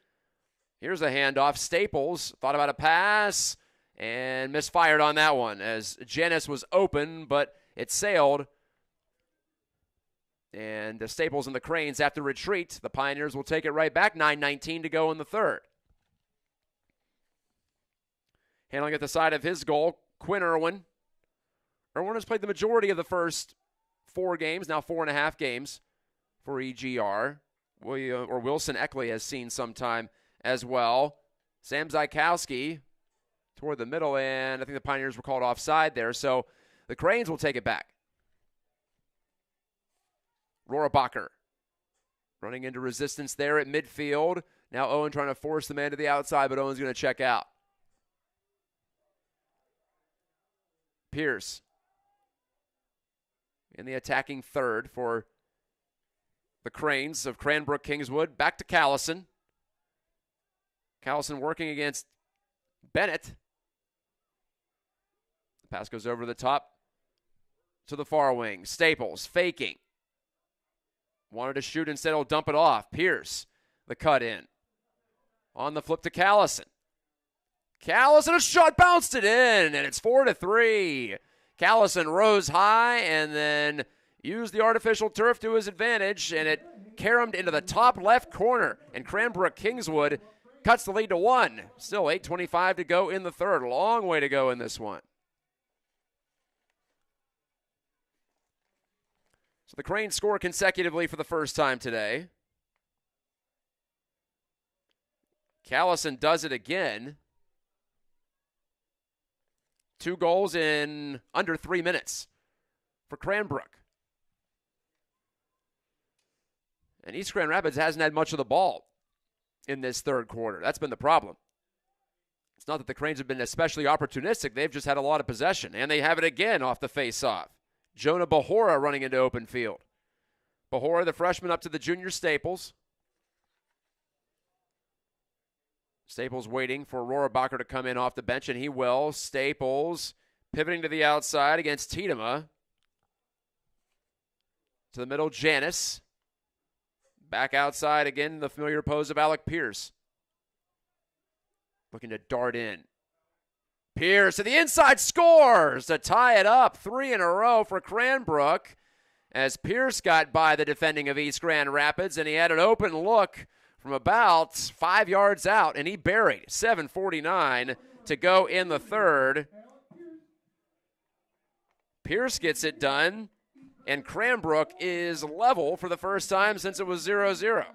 Here's a handoff. Staples thought about a pass and misfired on that one as Janis was open, but it sailed. And the Staples and the Cranes have to retreat. The Pioneers will take it right back. 9:19 to go in the third. Handling at the side of his goal, Quinn Irwin. Irwin has played the majority of the first 4 games, now 4.5 games for EGR. Wilson Eckley has seen some time as well. Sam Zykowski toward the middle, and I think the Pioneers were called offside there, so the Cranes will take it back. Rohrabacher running into resistance there at midfield. Now Owen trying to force the man to the outside, but Owen's going to check out. Pierce in the attacking third for the Cranes of Cranbrook Kingswood. Back to Callison. Callison working against Bennett. The pass goes over the top to the far wing. Staples faking. Wanted to shoot, instead he'll dump it off. Pierce, the cut in. On the flip to Callison. Callison, a shot, bounced it in, and it's 4-3. Callison rose high and then used the artificial turf to his advantage, and it caromed into the top left corner. And Cranbrook Kingswood cuts the lead to 1. Still 8:25 to go in the third. Long way to go in this one. So the Cranes score consecutively for the first time today. Callison does it again. 2 goals in under 3 minutes for Cranbrook. And East Grand Rapids hasn't had much of the ball in this third quarter. That's been the problem. It's not that the Cranes have been especially opportunistic. They've just had a lot of possession. And they have it again off the face-off. Jonah Bahora running into open field. Bahora, the freshman, up to the junior Staples. Staples waiting for Rohrabacher to come in off the bench, and he will. Staples pivoting to the outside against Tiedemann. To the middle, Janis. Back outside again, the familiar pose of Alec Pierce. Looking to dart in. Pierce to the inside, scores to tie it up. 3 in a row for Cranbrook as Pierce got by the defending of East Grand Rapids, and he had an open look from about 5 yards out, and he buried. 7:49 to go in the third. Pierce gets it done, and Cranbrook is level for the first time since it was 0-0.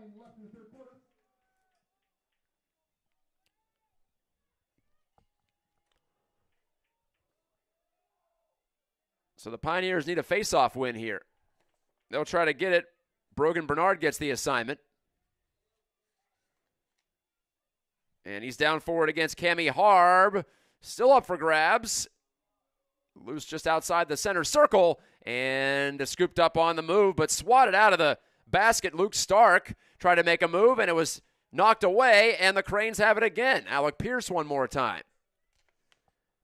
So the Pioneers need a face-off win here. They'll try to get it. Brogan Bernard gets the assignment. And he's down forward against Cammy Harb. Still up for grabs. Loose just outside the center circle. And scooped up on the move, but swatted out of the basket. Luke Stark tried to make a move, and it was knocked away, and the Cranes have it again. Alec Pierce one more time.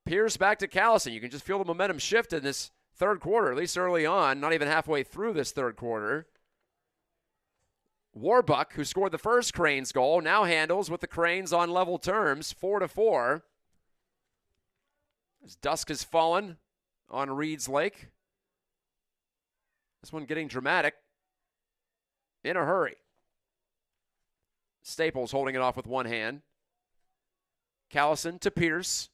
Pierce back to Callison. You can just feel the momentum shift in this third quarter, at least early on, not even halfway through this third quarter. Warbuck, who scored the first Cranes goal, now handles with the Cranes on level terms, 4-4. As dusk has fallen on Reed's Lake. This one getting dramatic in a hurry. Staples holding it off with one hand. Callison to Pierce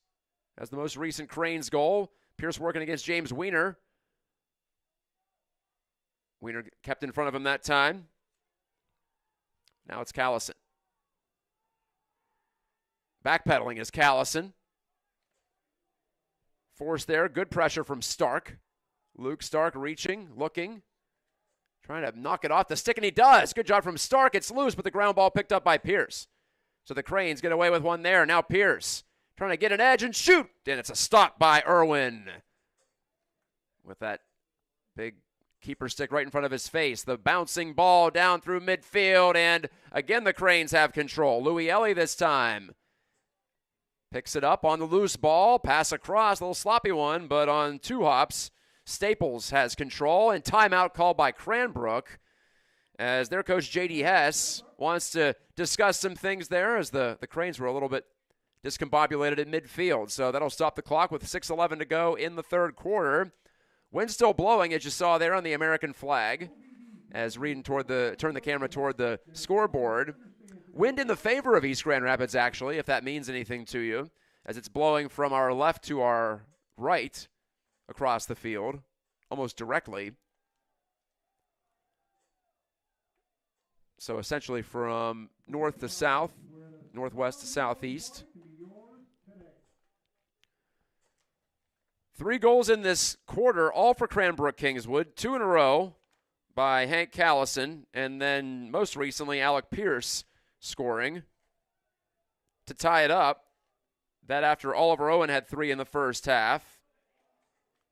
as the most recent Cranes goal. Pierce working against James Wiener. Wiener kept in front of him that time. Now it's Callison. Backpedaling is Callison. Force there. Good pressure from Stark. Luke Stark reaching, looking. Trying to knock it off the stick, and he does. Good job from Stark. It's loose, but the ground ball picked up by Pierce. So the Cranes get away with one there. Now Pierce trying to get an edge and shoot. And it's a stop by Irwin. With that big keeper stick right in front of his face. The bouncing ball down through midfield. And again, the Cranes have control. Louis Ellie this time. Picks it up on the loose ball. Pass across. A little sloppy one, but on 2 hops, Staples has control. And timeout called by Cranbrook as their coach, J.D. Hess, wants to discuss some things there as the Cranes were a little bit discombobulated in midfield. So that'll stop the clock with 6:11 to go in the third quarter. Wind still blowing, as you saw there on the American flag, as Reed turned the camera toward the scoreboard. Wind in the favor of East Grand Rapids, actually, if that means anything to you, as it's blowing from our left to our right across the field, almost directly. So essentially from north to south, northwest to southeast. 3 goals in this quarter, all for Cranbrook Kingswood. 2 in a row by Hank Callison, and then most recently Alec Pierce scoring to tie it up. That after Oliver Owen had 3 in the first half,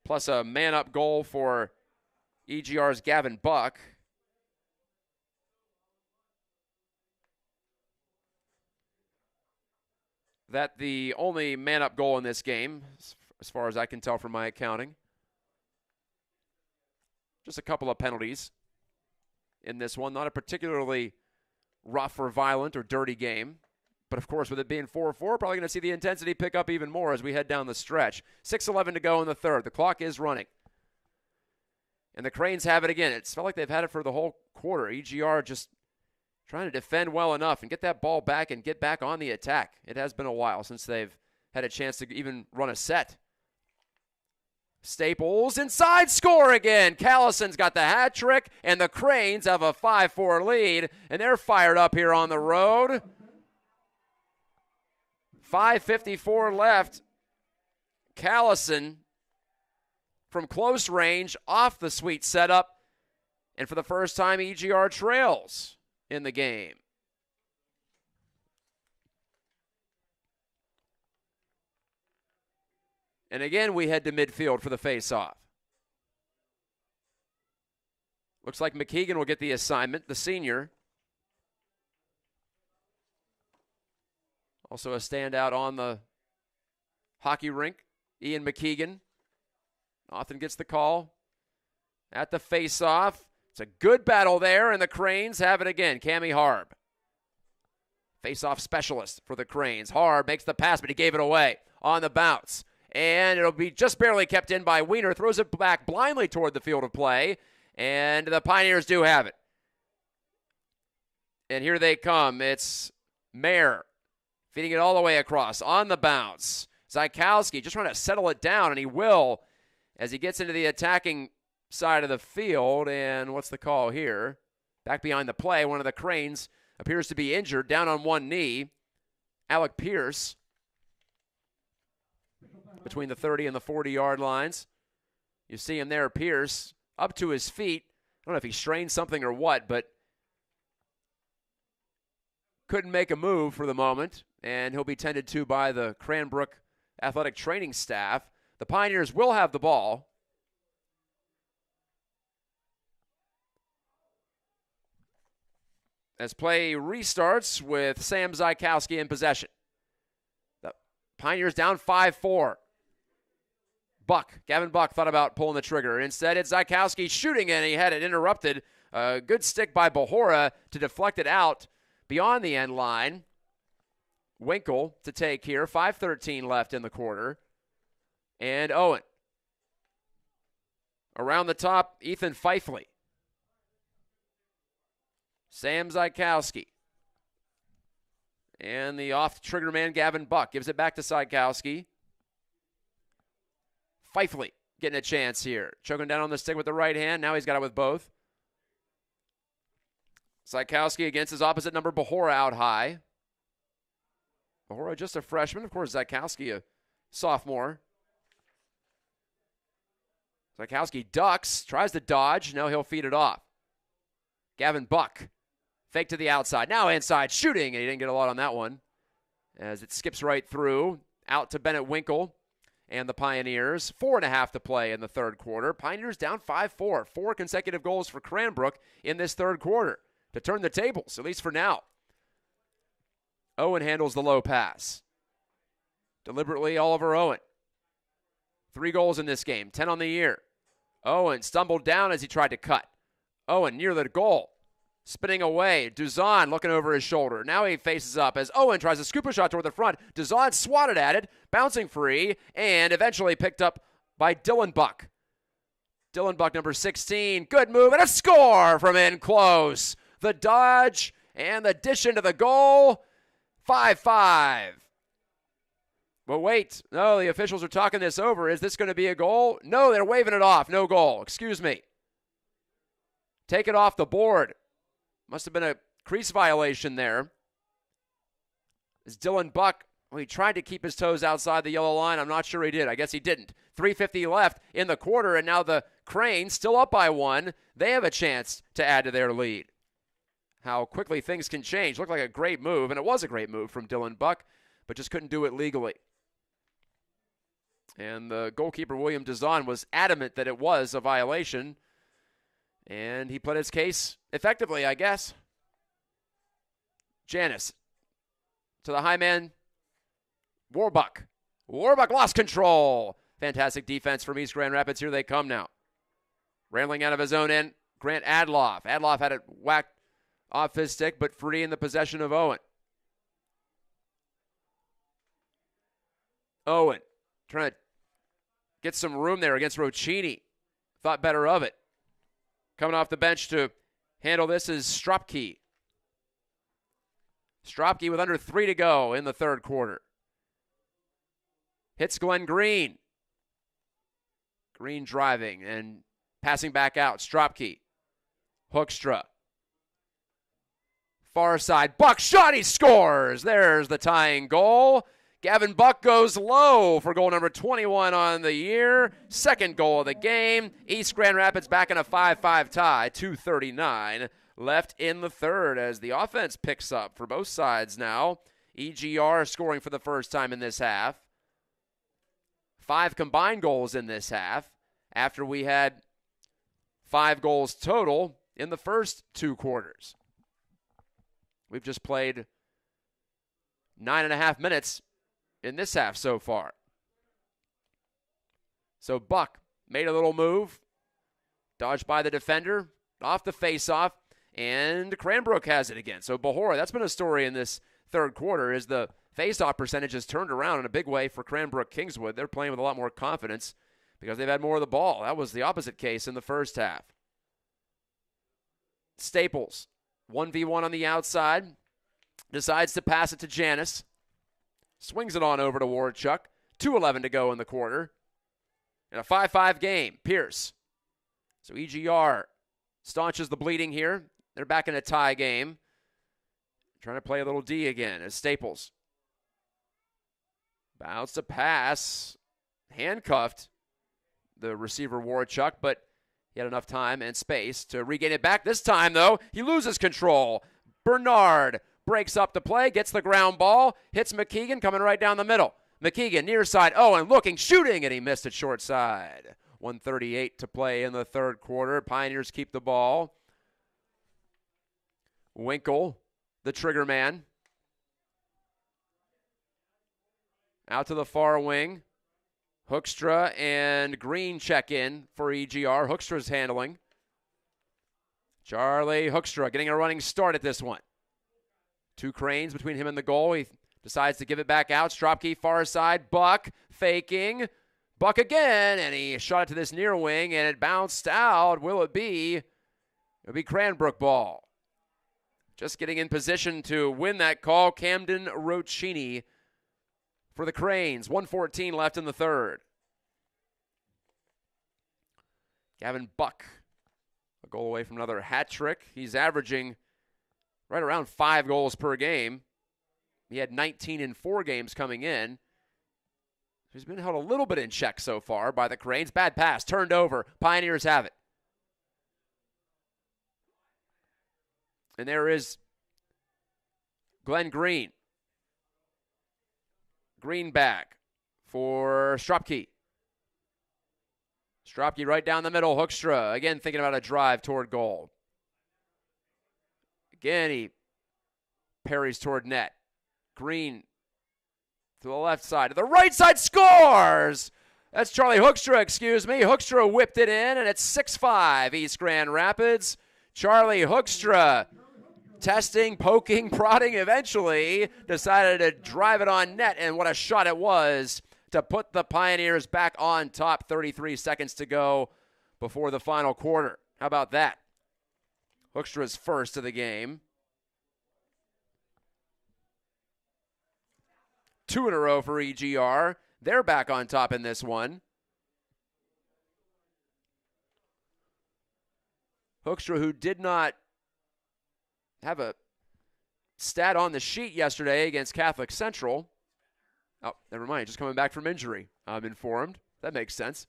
plus a man-up goal for EGR's Gavin Buck. That the only man-up goal in this game, as far as I can tell from my accounting. Just a couple of penalties in this one. Not a particularly rough or violent or dirty game. But, of course, with it being 4-4, probably going to see the intensity pick up even more as we head down the stretch. 6:11 to go in the third. The clock is running. And the Cranes have it again. It's felt like they've had it for the whole quarter. EGR just trying to defend well enough and get that ball back and get back on the attack. It has been a while since they've had a chance to even run a set. Staples inside, score again. Callison's got the hat trick, and the Cranes have a 5-4 lead, and they're fired up here on the road. 5:54 left. Callison from close range off the sweet setup, and for the first time, EGR trails in the game. And again, we head to midfield for the face-off. Looks like McKeegan will get the assignment, the senior. Also a standout on the hockey rink, Ian McKeegan. Often gets the call at the face-off. It's a good battle there, and the Cranes have it again. Cammy Harb, face-off specialist for the Cranes. Harb makes the pass, but he gave it away on the bounce. And it'll be just barely kept in by Wiener. Throws it back blindly toward the field of play. And the Pioneers do have it. And here they come. It's Mayer feeding it all the way across on the bounce. Zykowski just trying to settle it down, and he will as he gets into the attacking side of the field. And what's the call here? Back behind the play, one of the Cranes appears to be injured, down on one knee. Alec Pierce. Between the 30 and the 40-yard lines. You see him there, Pierce, up to his feet. I don't know if he strained something or what, but couldn't make a move for the moment, and he'll be tended to by the Cranbrook athletic training staff. The Pioneers will have the ball. As play restarts with Sam Zykowski in possession. The Pioneers down 5-4. Gavin Buck thought about pulling the trigger. Instead, it's Zykowski shooting, and he had it interrupted. A good stick by Bahora to deflect it out beyond the end line. Winkle to take here. 5:13 left in the quarter. And Owen. Around the top, Ethan Fifley. Sam Zykowski. And the off-trigger man, Gavin Buck, gives it back to Zykowski. Fifley getting a chance here. Choking down on the stick with the right hand. Now he's got it with both. Zykowski against his opposite number, Bahora, out high. Bahora just a freshman. Of course, Zykowski a sophomore. Zykowski ducks, tries to dodge. Now he'll feed it off. Gavin Buck, fake to the outside. Now inside, shooting, and he didn't get a lot on that one. As it skips right through, out to Bennett Winkle. And the Pioneers, 4.5 to play in the third quarter. Pioneers down 5-4. 4 consecutive goals for Cranbrook in this third quarter to turn the tables, at least for now. Owen handles the low pass. Deliberately, Oliver Owen. 3 goals in this game, 10 on the year. Owen stumbled down as he tried to cut. Owen near the goal. Spinning away. Duzon looking over his shoulder. Now he faces up as Owen tries to scoop a shot toward the front. Duzon swatted at it, bouncing free, and eventually picked up by Dylan Buck. Dylan Buck, number 16. Good move and a score from in close. The dodge and the dish into the goal. 5-5. But wait. No, the officials are talking this over. Is this going to be a goal? No, they're waving it off. No goal. Excuse me. Take it off the board. Must have been a crease violation there. As Dylan Buck, well, he tried to keep his toes outside the yellow line. I'm not sure he did. I guess he didn't. 3:50 left in the quarter, and now the Cranes, still up by 1, they have a chance to add to their lead. How quickly things can change. Looked like a great move, and it was a great move from Dylan Buck, but just couldn't do it legally. And the goalkeeper, William Duzon, was adamant that it was a violation. And he put his case effectively, I guess. Janis to the high man, Warbuck. Warbuck lost control. Fantastic defense from East Grand Rapids. Here they come now. Rambling out of his own end, Grant Adloff. Adloff had it whacked off his stick, but free in the possession of Owen. Owen trying to get some room there against Roccini. Thought better of it. Coming off the bench to handle this is Stropke. Stropke with under 3 to go in the third quarter. Hits Glenn Green. Green driving and passing back out. Stropke. Hoekstra. Far side. Buck shot. He scores. There's the tying goal. Gavin Buck goes low for goal number 21 on the year. Second goal of the game. East Grand Rapids back in a 5-5 tie. 2:39 left in the third as the offense picks up for both sides now. EGR scoring for the first time in this half. 5 combined goals in this half after we had 5 goals total in the first 2 quarters. We've just played 9.5 minutes in this half so far. So Buck made a little move, dodged by the defender, off the faceoff, and Cranbrook has it again. So Bahora, that's been a story in this third quarter, is the faceoff percentage has turned around in a big way for Cranbrook Kingswood. They're playing with a lot more confidence because they've had more of the ball. That was the opposite case in the first half. Staples, 1v1 on the outside, decides to pass it to Janis. Swings it on over to Warchuk. 2:11 to go in the quarter. In a 5-5 game, Pierce. So EGR staunches the bleeding here. They're back in a tie game. Trying to play a little D again as Staples. Bounce to pass. Handcuffed the receiver Warchuk, but he had enough time and space to regain it back. This time, though, he loses control. Bernard breaks up the play, gets the ground ball, hits McKeegan coming right down the middle. McKeegan near side, and looking, shooting, and he missed it short side. 1:38 to play in the third quarter. Pioneers keep the ball. Winkle, the trigger man. Out to the far wing. Hoekstra and Green check in for EGR. Hoekstra's handling. Charlie Hoekstra getting a running start at this one. 2 cranes between him and the goal. He decides to give it back out. Stropke far side. Buck faking. Buck again, and he shot it to this near wing, and it bounced out. Will it be? It'll be Cranbrook ball. Just getting in position to win that call, Camden Roccini for the Cranes. 1:14 left in the third. Gavin Buck, a goal away from another hat trick. He's averaging right around 5 goals per game. He had 19 in 4 games coming in. He's been held a little bit in check so far by the Cranes. Bad pass, turned over. Pioneers have it. And there is Glenn Green. Green back for Stropke. Stropke right down the middle. Hoekstra, again thinking about a drive toward goal. Again, he parries toward net. Green to the left side. To the right side, scores! That's Charlie Hoekstra, excuse me. Hoekstra whipped it in, and it's 6-5 East Grand Rapids. Charlie Hoekstra testing, poking, prodding, eventually decided to drive it on net, and what a shot it was to put the Pioneers back on top. 33 seconds to go before the final quarter. How about that? Hoekstra's first of the game. 2 in a row for EGR. They're back on top in this one. Hoekstra, who did not have a stat on the sheet yesterday against Catholic Central. Oh, never mind. Just coming back from injury, I'm informed. That makes sense.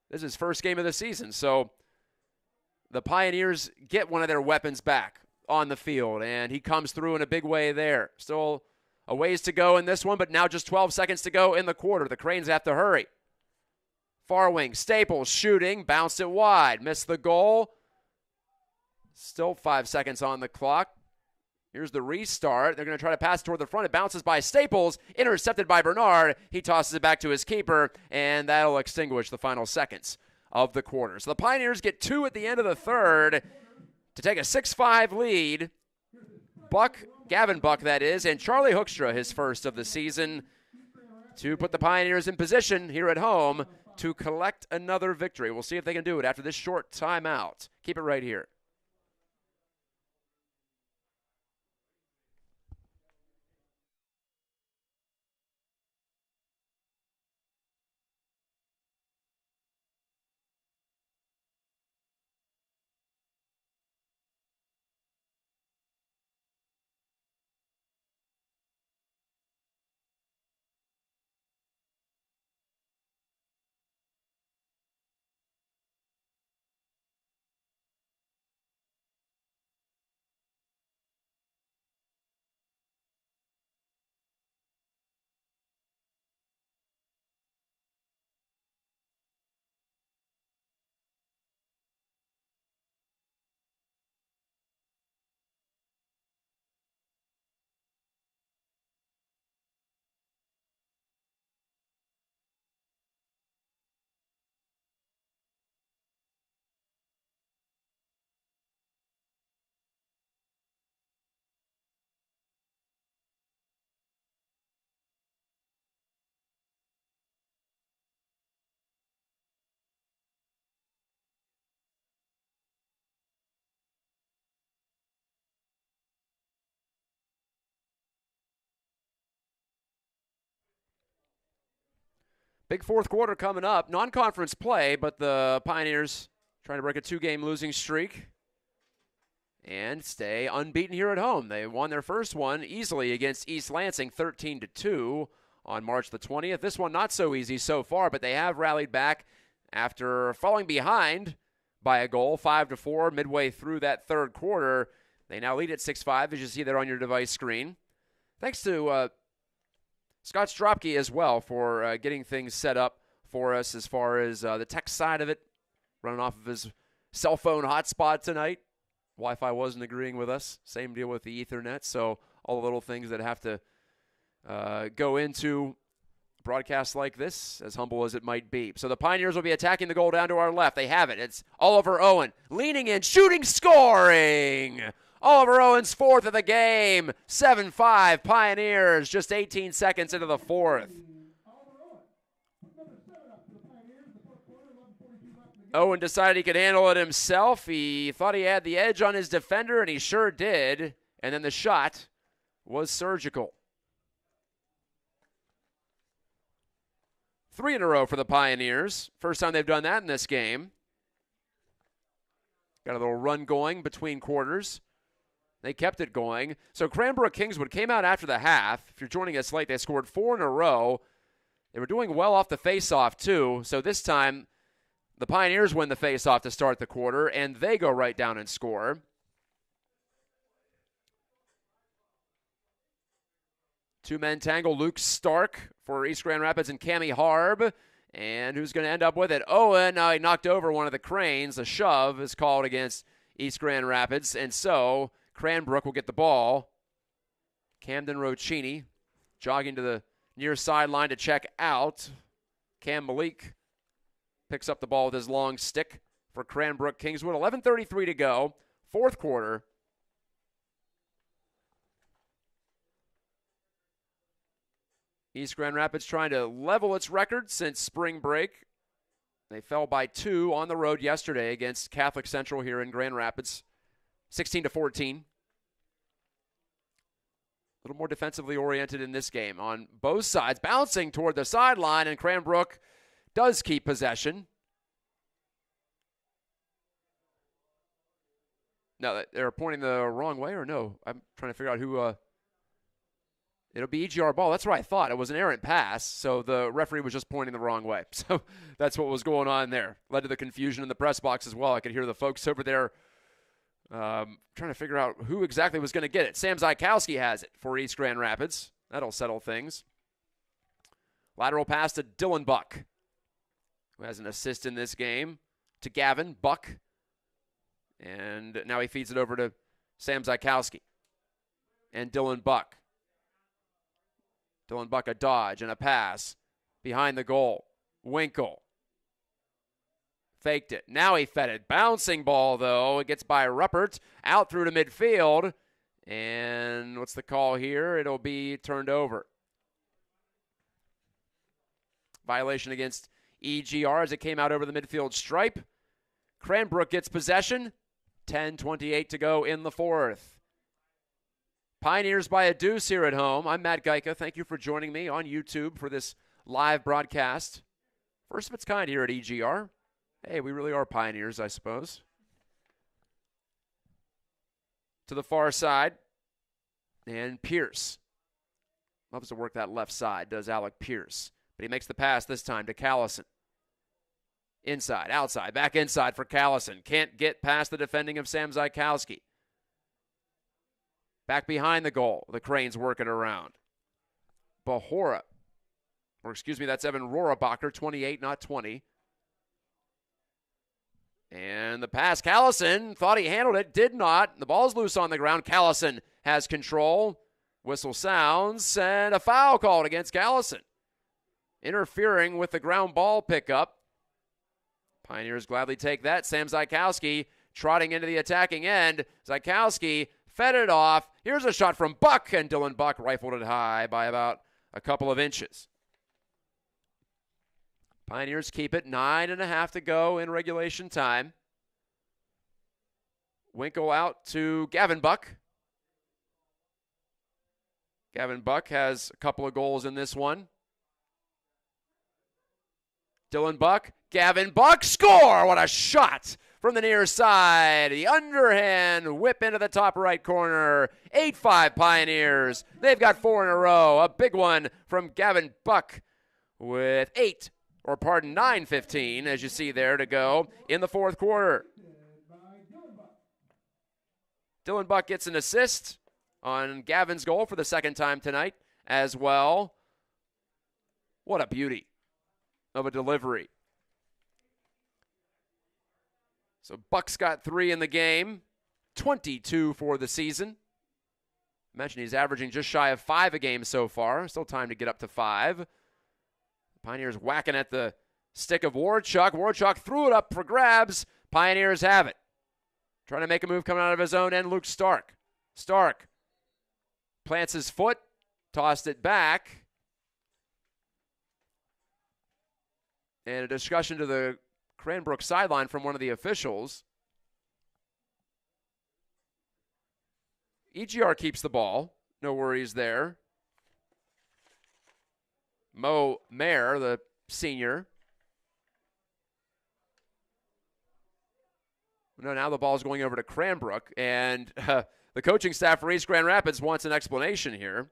This is his first game of the season, so the Pioneers get one of their weapons back on the field, and he comes through in a big way there. Still a ways to go in this one, but now just 12 seconds to go in the quarter. The Cranes have to hurry. Far wing, Staples shooting, bounced it wide, missed the goal. Still 5 seconds on the clock. Here's the restart. They're going to try to pass toward the front. It bounces by Staples, intercepted by Bernard. He tosses it back to his keeper, and that'll extinguish the final seconds of the quarter. So the Pioneers get 2 at the end of the third to take a 6-5 lead. Gavin Buck, that is, and Charlie Hoekstra, his first of the season, to put the Pioneers in position here at home to collect another victory. We'll see if they can do it after this short timeout. Keep it right here. Big fourth quarter coming up. Non-conference play, but the Pioneers trying to break a 2-game losing streak and stay unbeaten here at home. They won their first one easily against East Lansing, 13-2 on March the 20th. This one not so easy so far, but they have rallied back after falling behind by a goal, 5-4, midway through that third quarter. They now lead at 6-5, as you see there on your device screen. Thanks to Scott Stropke as well for getting things set up for us as far as the tech side of it, running off of his cell phone hotspot tonight. Wi-Fi wasn't agreeing with us. Same deal with the Ethernet, so all the little things that have to go into broadcasts like this, as humble as it might be. So the Pioneers will be attacking the goal down to our left. They have it. It's Oliver Owen leaning in, shooting, scoring. Oliver Owen's fourth of the game. 7-5 Pioneers, just 18 seconds into the fourth. Owen decided he could handle it himself. He thought he had the edge on his defender, and he sure did. And then the shot was surgical. 3 in a row for the Pioneers. First time they've done that in this game. Got a little run going between quarters. They kept it going. So Cranbrook Kingswood came out after the half. If you're joining us late, they scored 4 in a row. They were doing well off the faceoff too. So this time, the Pioneers win the faceoff to start the quarter, and they go right down and score. Two-men tangle, Luke Stark for East Grand Rapids and Cammie Harb. And who's going to end up with it? Owen, he knocked over one of the Cranes. A shove is called against East Grand Rapids. And so Cranbrook will get the ball. Camden Roccini jogging to the near sideline to check out. Cam Malik picks up the ball with his long stick for Cranbrook Kingswood. 11:33 to go, fourth quarter. East Grand Rapids trying to level its record since spring break. They fell by 2 on the road yesterday against Catholic Central here in Grand Rapids, 16-14. A little more defensively oriented in this game on both sides, bouncing toward the sideline, and Cranbrook does keep possession. No, they're pointing the wrong way, or no? I'm trying to figure out who. It'll be EGR ball. That's what I thought. It was an errant pass, so the referee was just pointing the wrong way. So that's what was going on there. Led to the confusion in the press box as well. I could hear the folks over there trying to figure out who exactly was going to get it. Sam Zykowski has it for East Grand Rapids. That'll settle things. Lateral pass to Dylan Buck, who has an assist in this game, to Gavin Buck. And now he feeds it over to Sam Zykowski and Dylan Buck. Dylan Buck, a dodge and a pass behind the goal. Winkle faked it. Now he fed it. Bouncing ball, though. It gets by Ruppert out through to midfield. And what's the call here? It'll be turned over. Violation against EGR as it came out over the midfield stripe. Cranbrook gets possession. 10:28 to go in the fourth. Pioneers by a deuce here at home. I'm Matt Geica. Thank you for joining me on YouTube for this live broadcast. First of its kind here at EGR. Hey, we really are pioneers, I suppose. To the far side. And Pierce. Loves to work that left side, does Alec Pierce. But he makes the pass this time to Callison. Inside, outside, back inside for Callison. Can't get past the defending of Sam Zykowski. Back behind the goal, the Cranes work it around. Bahora, or excuse me, that's Evan Rohrabacher, 28, not 20. And the pass, Callison thought he handled it, did not. The ball's loose on the ground. Callison has control. Whistle sounds, and a foul called against Callison. Interfering with the ground ball pickup. Pioneers gladly take that. Sam Zykowski trotting into the attacking end. Zykowski fed it off. Here's a shot from Buck, and Dylan Buck rifled it high by about a couple of inches. Pioneers keep it. 9.5 to go in regulation time. Winkle out to Gavin Buck. Gavin Buck has a couple of goals in this one. Dylan Buck, Gavin Buck, score! What a shot from the near side. The underhand whip into the top right corner. 8-5 Pioneers. They've got 4 in a row. A big one from Gavin Buck with 9:15, as you see there, to go in the fourth quarter. Dylan Buck gets an assist on Gavin's goal for the second time tonight as well. What a beauty of a delivery. So Buck's got 3 in the game, 22 for the season. Imagine he's averaging just shy of 5 a game so far. Still time to get up to 5. Pioneers whacking at the stick of Warchuk. Warchuk threw it up for grabs. Pioneers have it. Trying to make a move coming out of his own end, Luke Stark. Stark plants his foot, tossed it back. And a discussion to the Cranbrook sideline from one of the officials. EGR keeps the ball. No worries there. Mo Mayer, the senior. No, now the ball's going over to Cranbrook, and the coaching staff for East Grand Rapids wants an explanation here.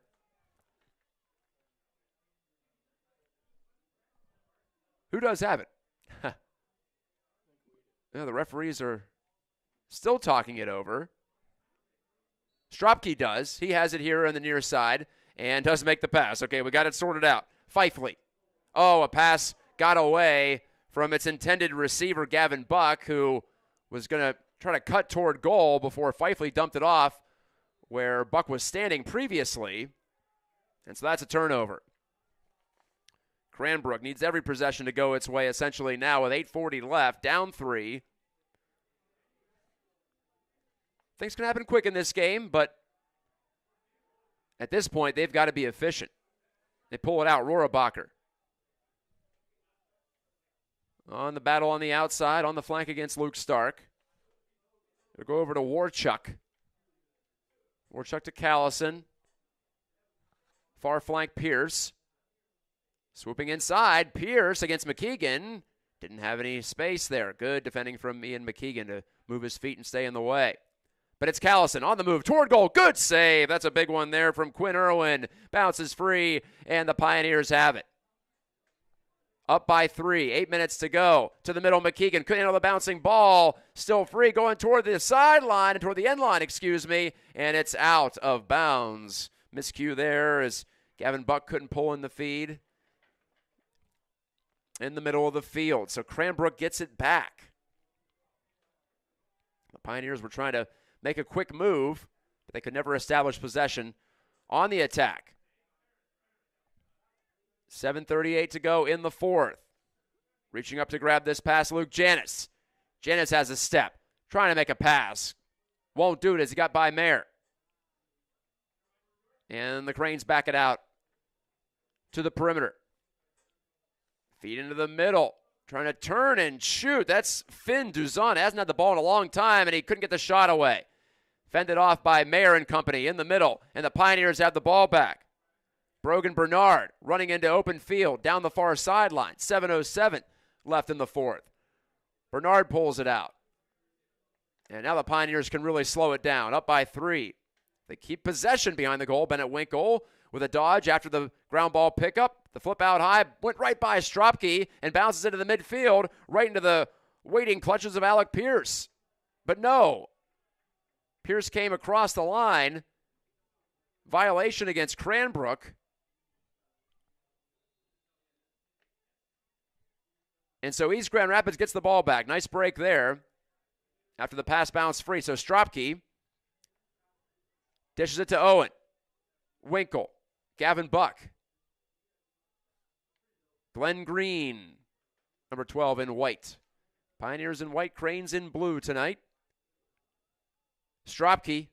Who does have it? Yeah, the referees are still talking it over. Stropke does. He has it here on the near side and does make the pass. Okay, we got it sorted out. Fifely. Oh, a pass got away from its intended receiver, Gavin Buck, who was going to try to cut toward goal before Fifely dumped it off where Buck was standing previously. And so that's a turnover. Cranbrook needs every possession to go its way essentially now with 8:40 left, down 3. Things can happen quick in this game, but at this point, they've got to be efficient. They pull it out, Rohrabacher. On the battle on the outside, on the flank against Luke Stark. It'll go over to Warchuk. Warchuk to Callison. Far flank Pierce. Swooping inside, Pierce against McKeegan. Didn't have any space there. Good defending from Ian McKeegan to move his feet and stay in the way. But it's Callison on the move toward goal. Good save. That's a big one there from Quinn Irwin. Bounces free, and the Pioneers have it. Up by 3. 8 minutes to go. To the middle, McKeegan couldn't handle the bouncing ball. Still free, going toward the sideline, toward the end line, and it's out of bounds. Miscue there as Gavin Buck couldn't pull in the feed. In the middle of the field. So Cranbrook gets it back. The Pioneers were trying to make a quick move, but they could never establish possession on the attack. 7:38 to go in the fourth. Reaching up to grab this pass, Luke Janis. Janis has a step. Trying to make a pass. Won't do it as he got by Mayer. And the Cranes back it out to the perimeter. Feed into the middle. Trying to turn and shoot. That's Finn Duzon. Hasn't had the ball in a long time, and he couldn't get the shot away. Fended off by Mayer and company in the middle, and the Pioneers have the ball back. Brogan Bernard running into open field down the far sideline. 7:07 left in the fourth. Bernard pulls it out. And now the Pioneers can really slow it down. Up by 3. They keep possession behind the goal. Bennett Winkle with a dodge after the ground ball pickup. The flip out high went right by Stropke and bounces into the midfield, right into the waiting clutches of Alec Pierce. But no. Pierce came across the line. Violation against Cranbrook. And so East Grand Rapids gets the ball back. Nice break there after the pass bounced free. So Stropke dishes it to Owen. Winkle. Gavin Buck. Glenn Green, number 12 in white. Pioneers in white, Cranes in blue tonight. Stropke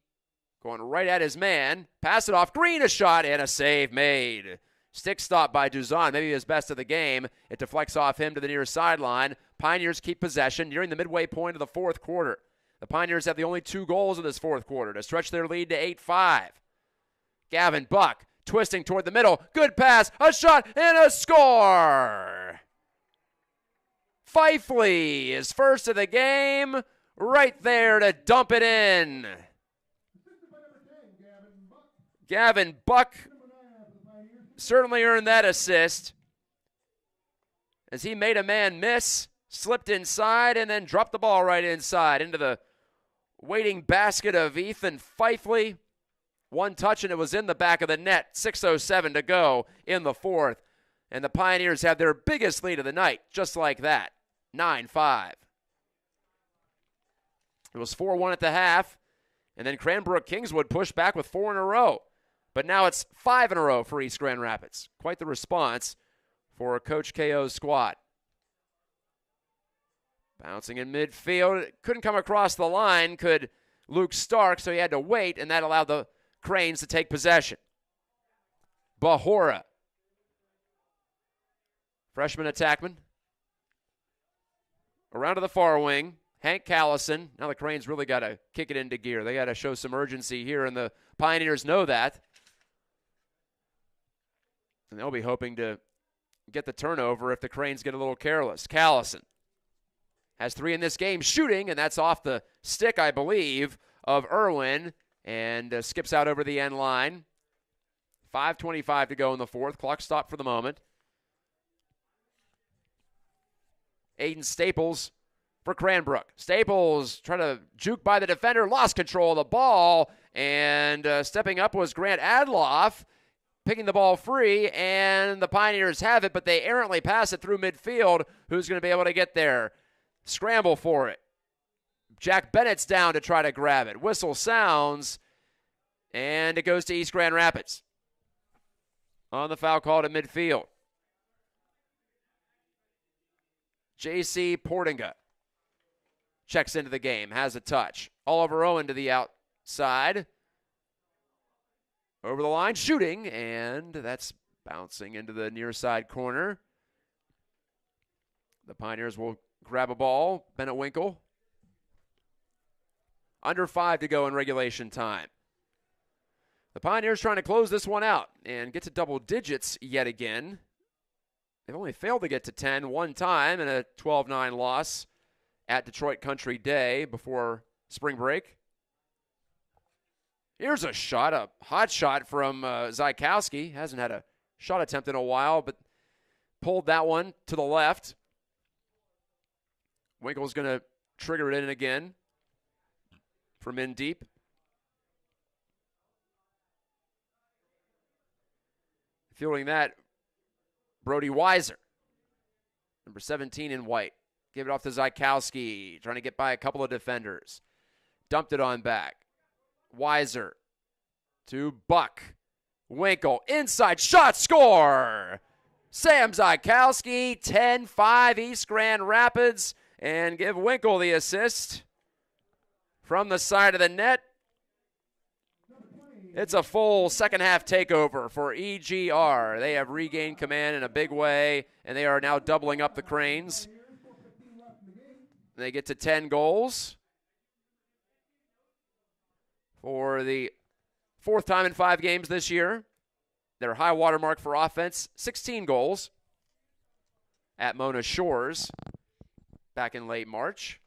going right at his man. Pass it off. Green, a shot, and a save made. Stick stop by Duzon, maybe his best of the game. It deflects off him to the near sideline. Pioneers keep possession nearing the midway point of the fourth quarter. The Pioneers have the only 2 goals in this fourth quarter to stretch their lead to 8-5. Gavin Buck twisting toward the middle. Good pass, a shot, and a score. Fifely is first of the game, right there to dump it in. Gavin Buck certainly earned that assist as he made a man miss, slipped inside, and then dropped the ball right inside into the waiting basket of Ethan Fifely. One touch, and it was in the back of the net. 6:07 to go in the fourth. And the Pioneers have their biggest lead of the night, just like that, 9-5. It was 4-1 at the half, and then Cranbrook Kingswood pushed back with 4 in a row. But now it's 5 in a row for East Grand Rapids. Quite the response for Coach KO's squad. Bouncing in midfield. Couldn't come across the line, could Luke Stark, so he had to wait, and that allowed the Cranes to take possession. Bahora. Freshman attackman. Around to the far wing. Hank Callison. Now the Cranes really got to kick it into gear. They got to show some urgency here, and the Pioneers know that. And they'll be hoping to get the turnover if the Cranes get a little careless. Callison has 3 in this game shooting, and that's off the stick, I believe, of Irwin, and skips out over the end line. 5:25 to go in the fourth. Clock stopped for the moment. Aiden Staples for Cranbrook. Staples trying to juke by the defender, lost control of the ball, and stepping up was Grant Adloff, picking the ball free, and the Pioneers have it, but they errantly pass it through midfield. Who's going to be able to get there? Scramble for it. Jack Bennett's down to try to grab it. Whistle sounds, and it goes to East Grand Rapids. On the foul call to midfield. J.C. Portinga checks into the game, has a touch. Oliver Owen to the outside. Over the line, shooting, and that's bouncing into the near side corner. The Pioneers will grab a ball. Bennett Winkle. Under 5 to go in regulation time. The Pioneers trying to close this one out and get to double digits yet again. They've only failed to get to 10 one time in a 12-9 loss at Detroit Country Day before spring break. Here's a shot, a hot shot from Zykowski. Hasn't had a shot attempt in a while, but pulled that one to the left. Winkle's going to trigger it in again from in deep. Fielding that, Brody Weiser, number 17 in white. Give it off to Zykowski, trying to get by a couple of defenders. Dumped it on back. Weiser to Buck. Winkle, inside shot, score! Sam Zykowski, 10-5 East Grand Rapids, and give Winkle the assist from the side of the net. It's a full second-half takeover for EGR. They have regained command in a big way, and they are now doubling up the Cranes. They get to 10 goals for the 4th time in 5 games this year. Their high water mark for offense, 16 goals at Mona Shores back in late March.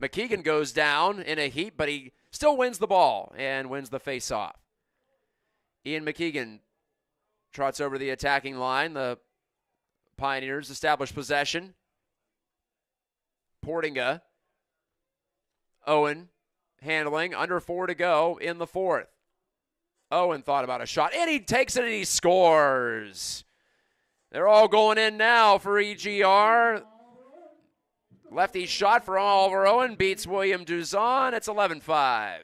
McKeegan goes down in a heap, but he still wins the ball and wins the face-off. Ian McKeegan trots over the attacking line. The Pioneers establish possession. Portinga. Owen handling. Under 4 to go in the 4th. Owen thought about a shot, and he takes it and he scores. They're all going in now for EGR. Lefty shot for Oliver Owen beats William Duzon. It's 11-5.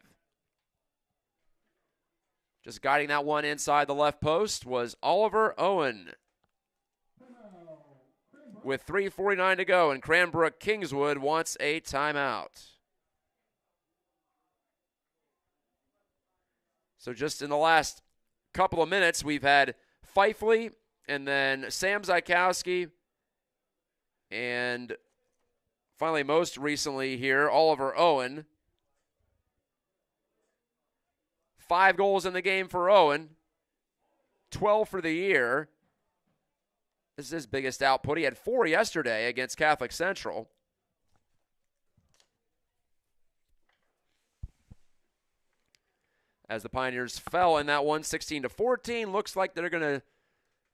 Just guiding that one inside the left post was Oliver Owen. With 3:49 to go, and Cranbrook Kingswood wants a timeout. So just in the last couple of minutes, we've had Fifely and then Sam Zykowski and finally, most recently here, Oliver Owen. 5 goals in the game for Owen. 12 for the year. This is his biggest output. He had 4 yesterday against Catholic Central. As the Pioneers fell in that one, 16-14. Looks like they're going to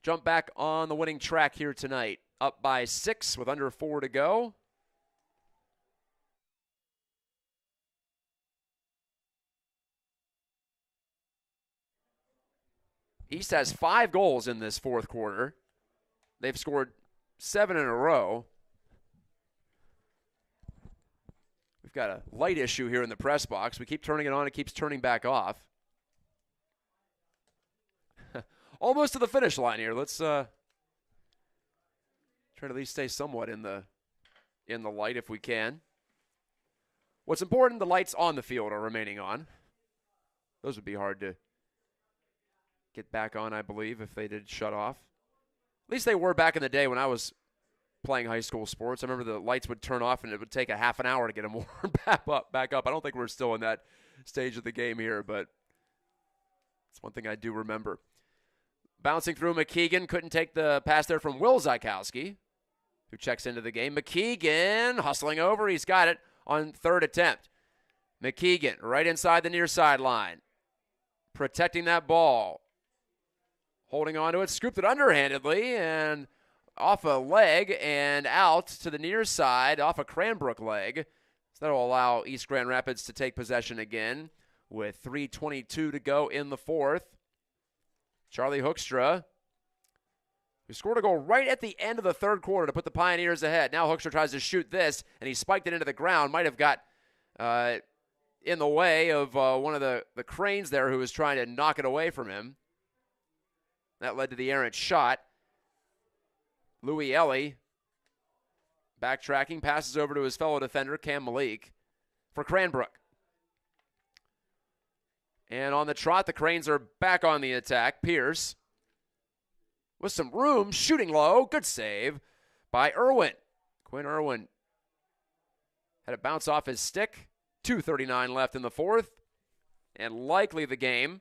jump back on the winning track here tonight. Up by 6 with under 4 to go. East has 5 goals in this fourth quarter. They've scored 7 in a row. We've got a light issue here in the press box. We keep turning it on. It keeps turning back off. Almost to the finish line here. Let's try to at least stay somewhat in the light if we can. What's important, the lights on the field are remaining on. Those would be hard to get back on, I believe, if they did shut off. At least they were back in the day when I was playing high school sports. I remember the lights would turn off and it would take a half an hour to get them warmed back up. I don't think we're still in that stage of the game here, but it's one thing I do remember. Bouncing through, McKeegan couldn't take the pass there from Will Zykowski, who checks into the game. McKeegan hustling over. He's got it on third attempt. McKeegan right inside the near sideline, protecting that ball. Holding on to it, scooped it underhandedly and off a leg and out to the near side, off a Cranbrook leg. So that will allow East Grand Rapids to take possession again with 3:22 to go in the fourth. Charlie Hoekstra, who scored a goal right at the end of the third quarter to put the Pioneers ahead. Now Hoekstra tries to shoot this, and he spiked it into the ground. Might have got in the way of one of the Cranes there who was trying to knock it away from him. That led to the errant shot. Louis Ellie, backtracking, passes over to his fellow defender, Cam Malik, for Cranbrook. And on the trot, the Cranes are back on the attack. Pierce, with some room, shooting low. Good save by Irwin. Quinn Irwin had it bounce off his stick. 2:39 left in the fourth. And likely the game.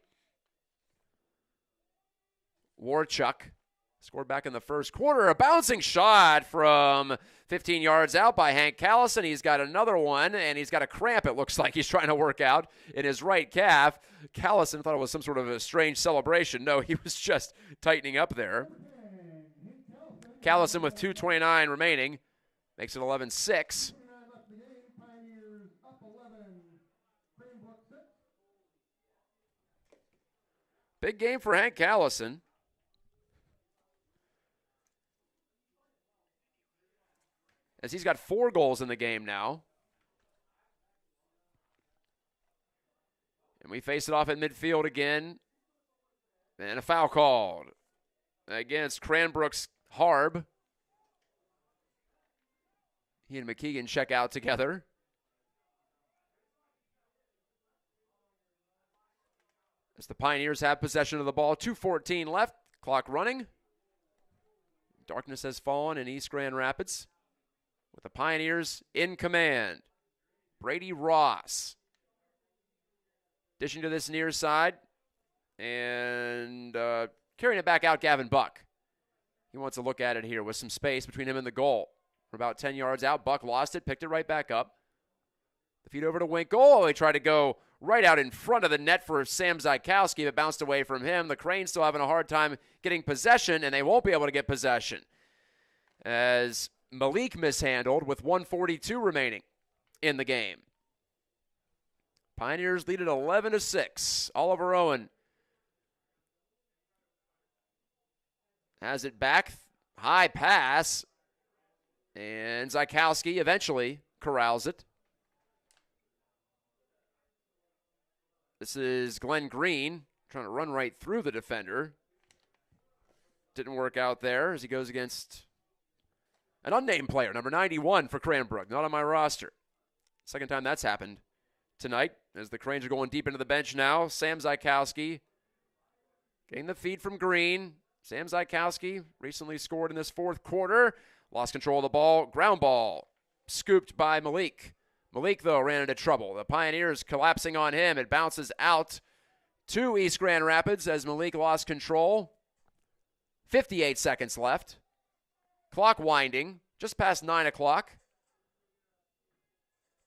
Warchuk scored back in the first quarter. A bouncing shot from 15 yards out by Hank Callison. He's got another one, and he's got a cramp, it looks like he's trying to work out in his right calf. Callison thought it was some sort of a strange celebration. No, he was just tightening up there. Callison with 2:29 remaining makes it 11-6. Big game for Hank Callison. As he's got 4 goals in the game now. And we face it off at midfield again. And a foul called against Cranbrook's Harb. He and McKeegan check out together. As the Pioneers have possession of the ball. 2:14 left. Clock running. Darkness has fallen in East Grand Rapids, with the Pioneers in command. Brady Ross dishing to this near side and carrying it back out, Gavin Buck. He wants to look at it here with some space between him and the goal. We're about 10 yards out. Buck lost it, picked it right back up. The feed over to Winkle. Oh, he tried to go right out in front of the net for Sam Zykowski, but bounced away from him. The Cranes still having a hard time getting possession, and they won't be able to get possession as Malik mishandled with 1:42 remaining in the game. Pioneers lead at 11-6. Oliver Owen has it back. High pass. And Zykowski eventually corrals it. This is Glenn Green trying to run right through the defender. Didn't work out there as he goes against an unnamed player, number 91 for Cranbrook, not on my roster. Second time that's happened tonight as the Cranes are going deep into the bench now. Sam Zykowski getting the feed from Green. Sam Zykowski recently scored in this fourth quarter. Lost control of the ball. Ground ball scooped by Malik. Malik, though, ran into trouble. The Pioneers collapsing on him. It bounces out to East Grand Rapids as Malik lost control. 58 seconds left. Clock winding, just past 9 o'clock.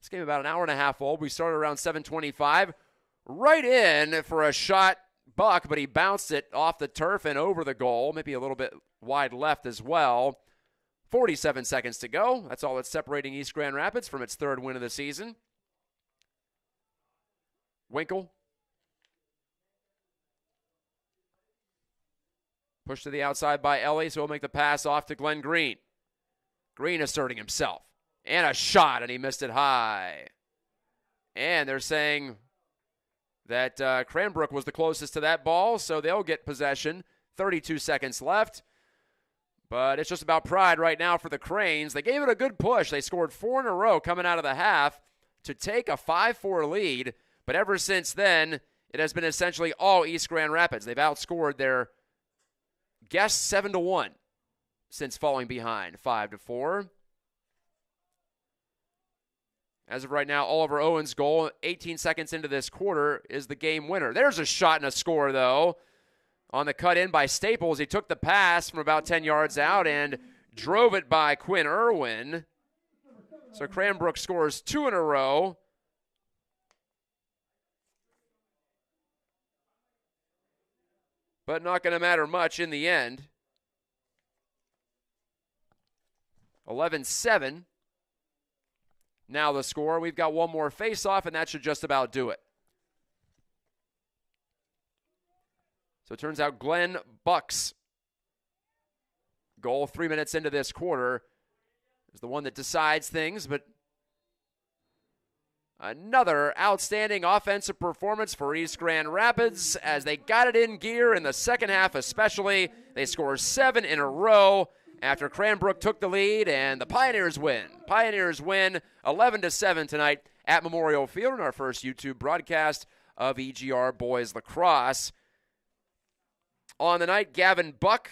This game about an hour and a half old. We started around 7:25. Right in for a shot, Buck, but he bounced it off the turf and over the goal. Maybe a little bit wide left as well. 47 seconds to go. That's all that's separating East Grand Rapids from its third win of the season. Winkle. Pushed to the outside by Ellie, so he'll make the pass off to Glenn Green. Green asserting himself. And a shot, and he missed it high. And they're saying that Cranbrook was the closest to that ball, so they'll get possession. 32 seconds left. But it's just about pride right now for the Cranes. They gave it a good push. They scored 4 in a row coming out of the half to take a 5-4 lead. But ever since then, it has been essentially all East Grand Rapids. They've outscored their guests 7-1 since falling behind 5-4. As of right now, Oliver Owen's goal, 18 seconds into this quarter, is the game winner. There's a shot and a score, though, on the cut in by Staples. He took the pass from about 10 yards out and drove it by Quinn Irwin. So Cranbrook scores 2 in a row. But not going to matter much in the end. 11-7. Now the score. We've got one more face-off, and that should just about do it. So it turns out Glenn Buck's goal 3 minutes into this quarter is the one that decides things, but another outstanding offensive performance for East Grand Rapids as they got it in gear in the second half especially. They score 7 in a row after Cranbrook took the lead, and the Pioneers win. Pioneers win 11-7 tonight at Memorial Field in our first YouTube broadcast of EGR Boys Lacrosse. On the night, Gavin Buck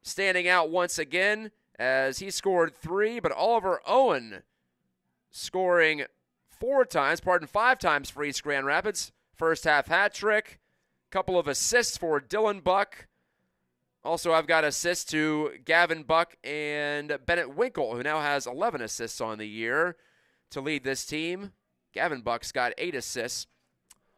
standing out once again as he scored 3, but Oliver Owen scoring 5 times for East Grand Rapids. First half hat trick, couple of assists for Dylan Buck. Also, I've got assists to Gavin Buck and Bennett Winkle, who now has 11 assists on the year to lead this team. Gavin Buck's got 8 assists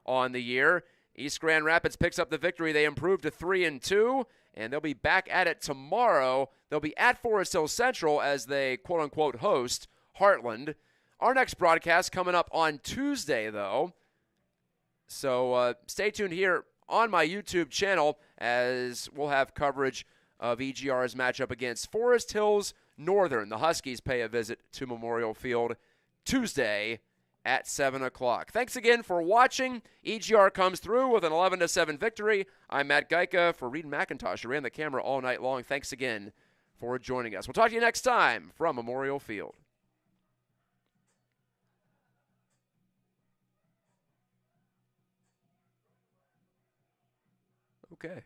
on the year. East Grand Rapids picks up the victory. They improved to 3-2, and they'll be back at it tomorrow. They'll be at Forest Hill Central as they, quote-unquote, host Heartland. Our next broadcast coming up on Tuesday, though. So stay tuned here on my YouTube channel as we'll have coverage of EGR's matchup against Forest Hills Northern. The Huskies pay a visit to Memorial Field Tuesday at 7 o'clock. Thanks again for watching. EGR comes through with an 11-7 victory. I'm Matt Geika for Reed McIntosh, who ran the camera all night long. Thanks again for joining us. We'll talk to you next time from Memorial Field. Okay.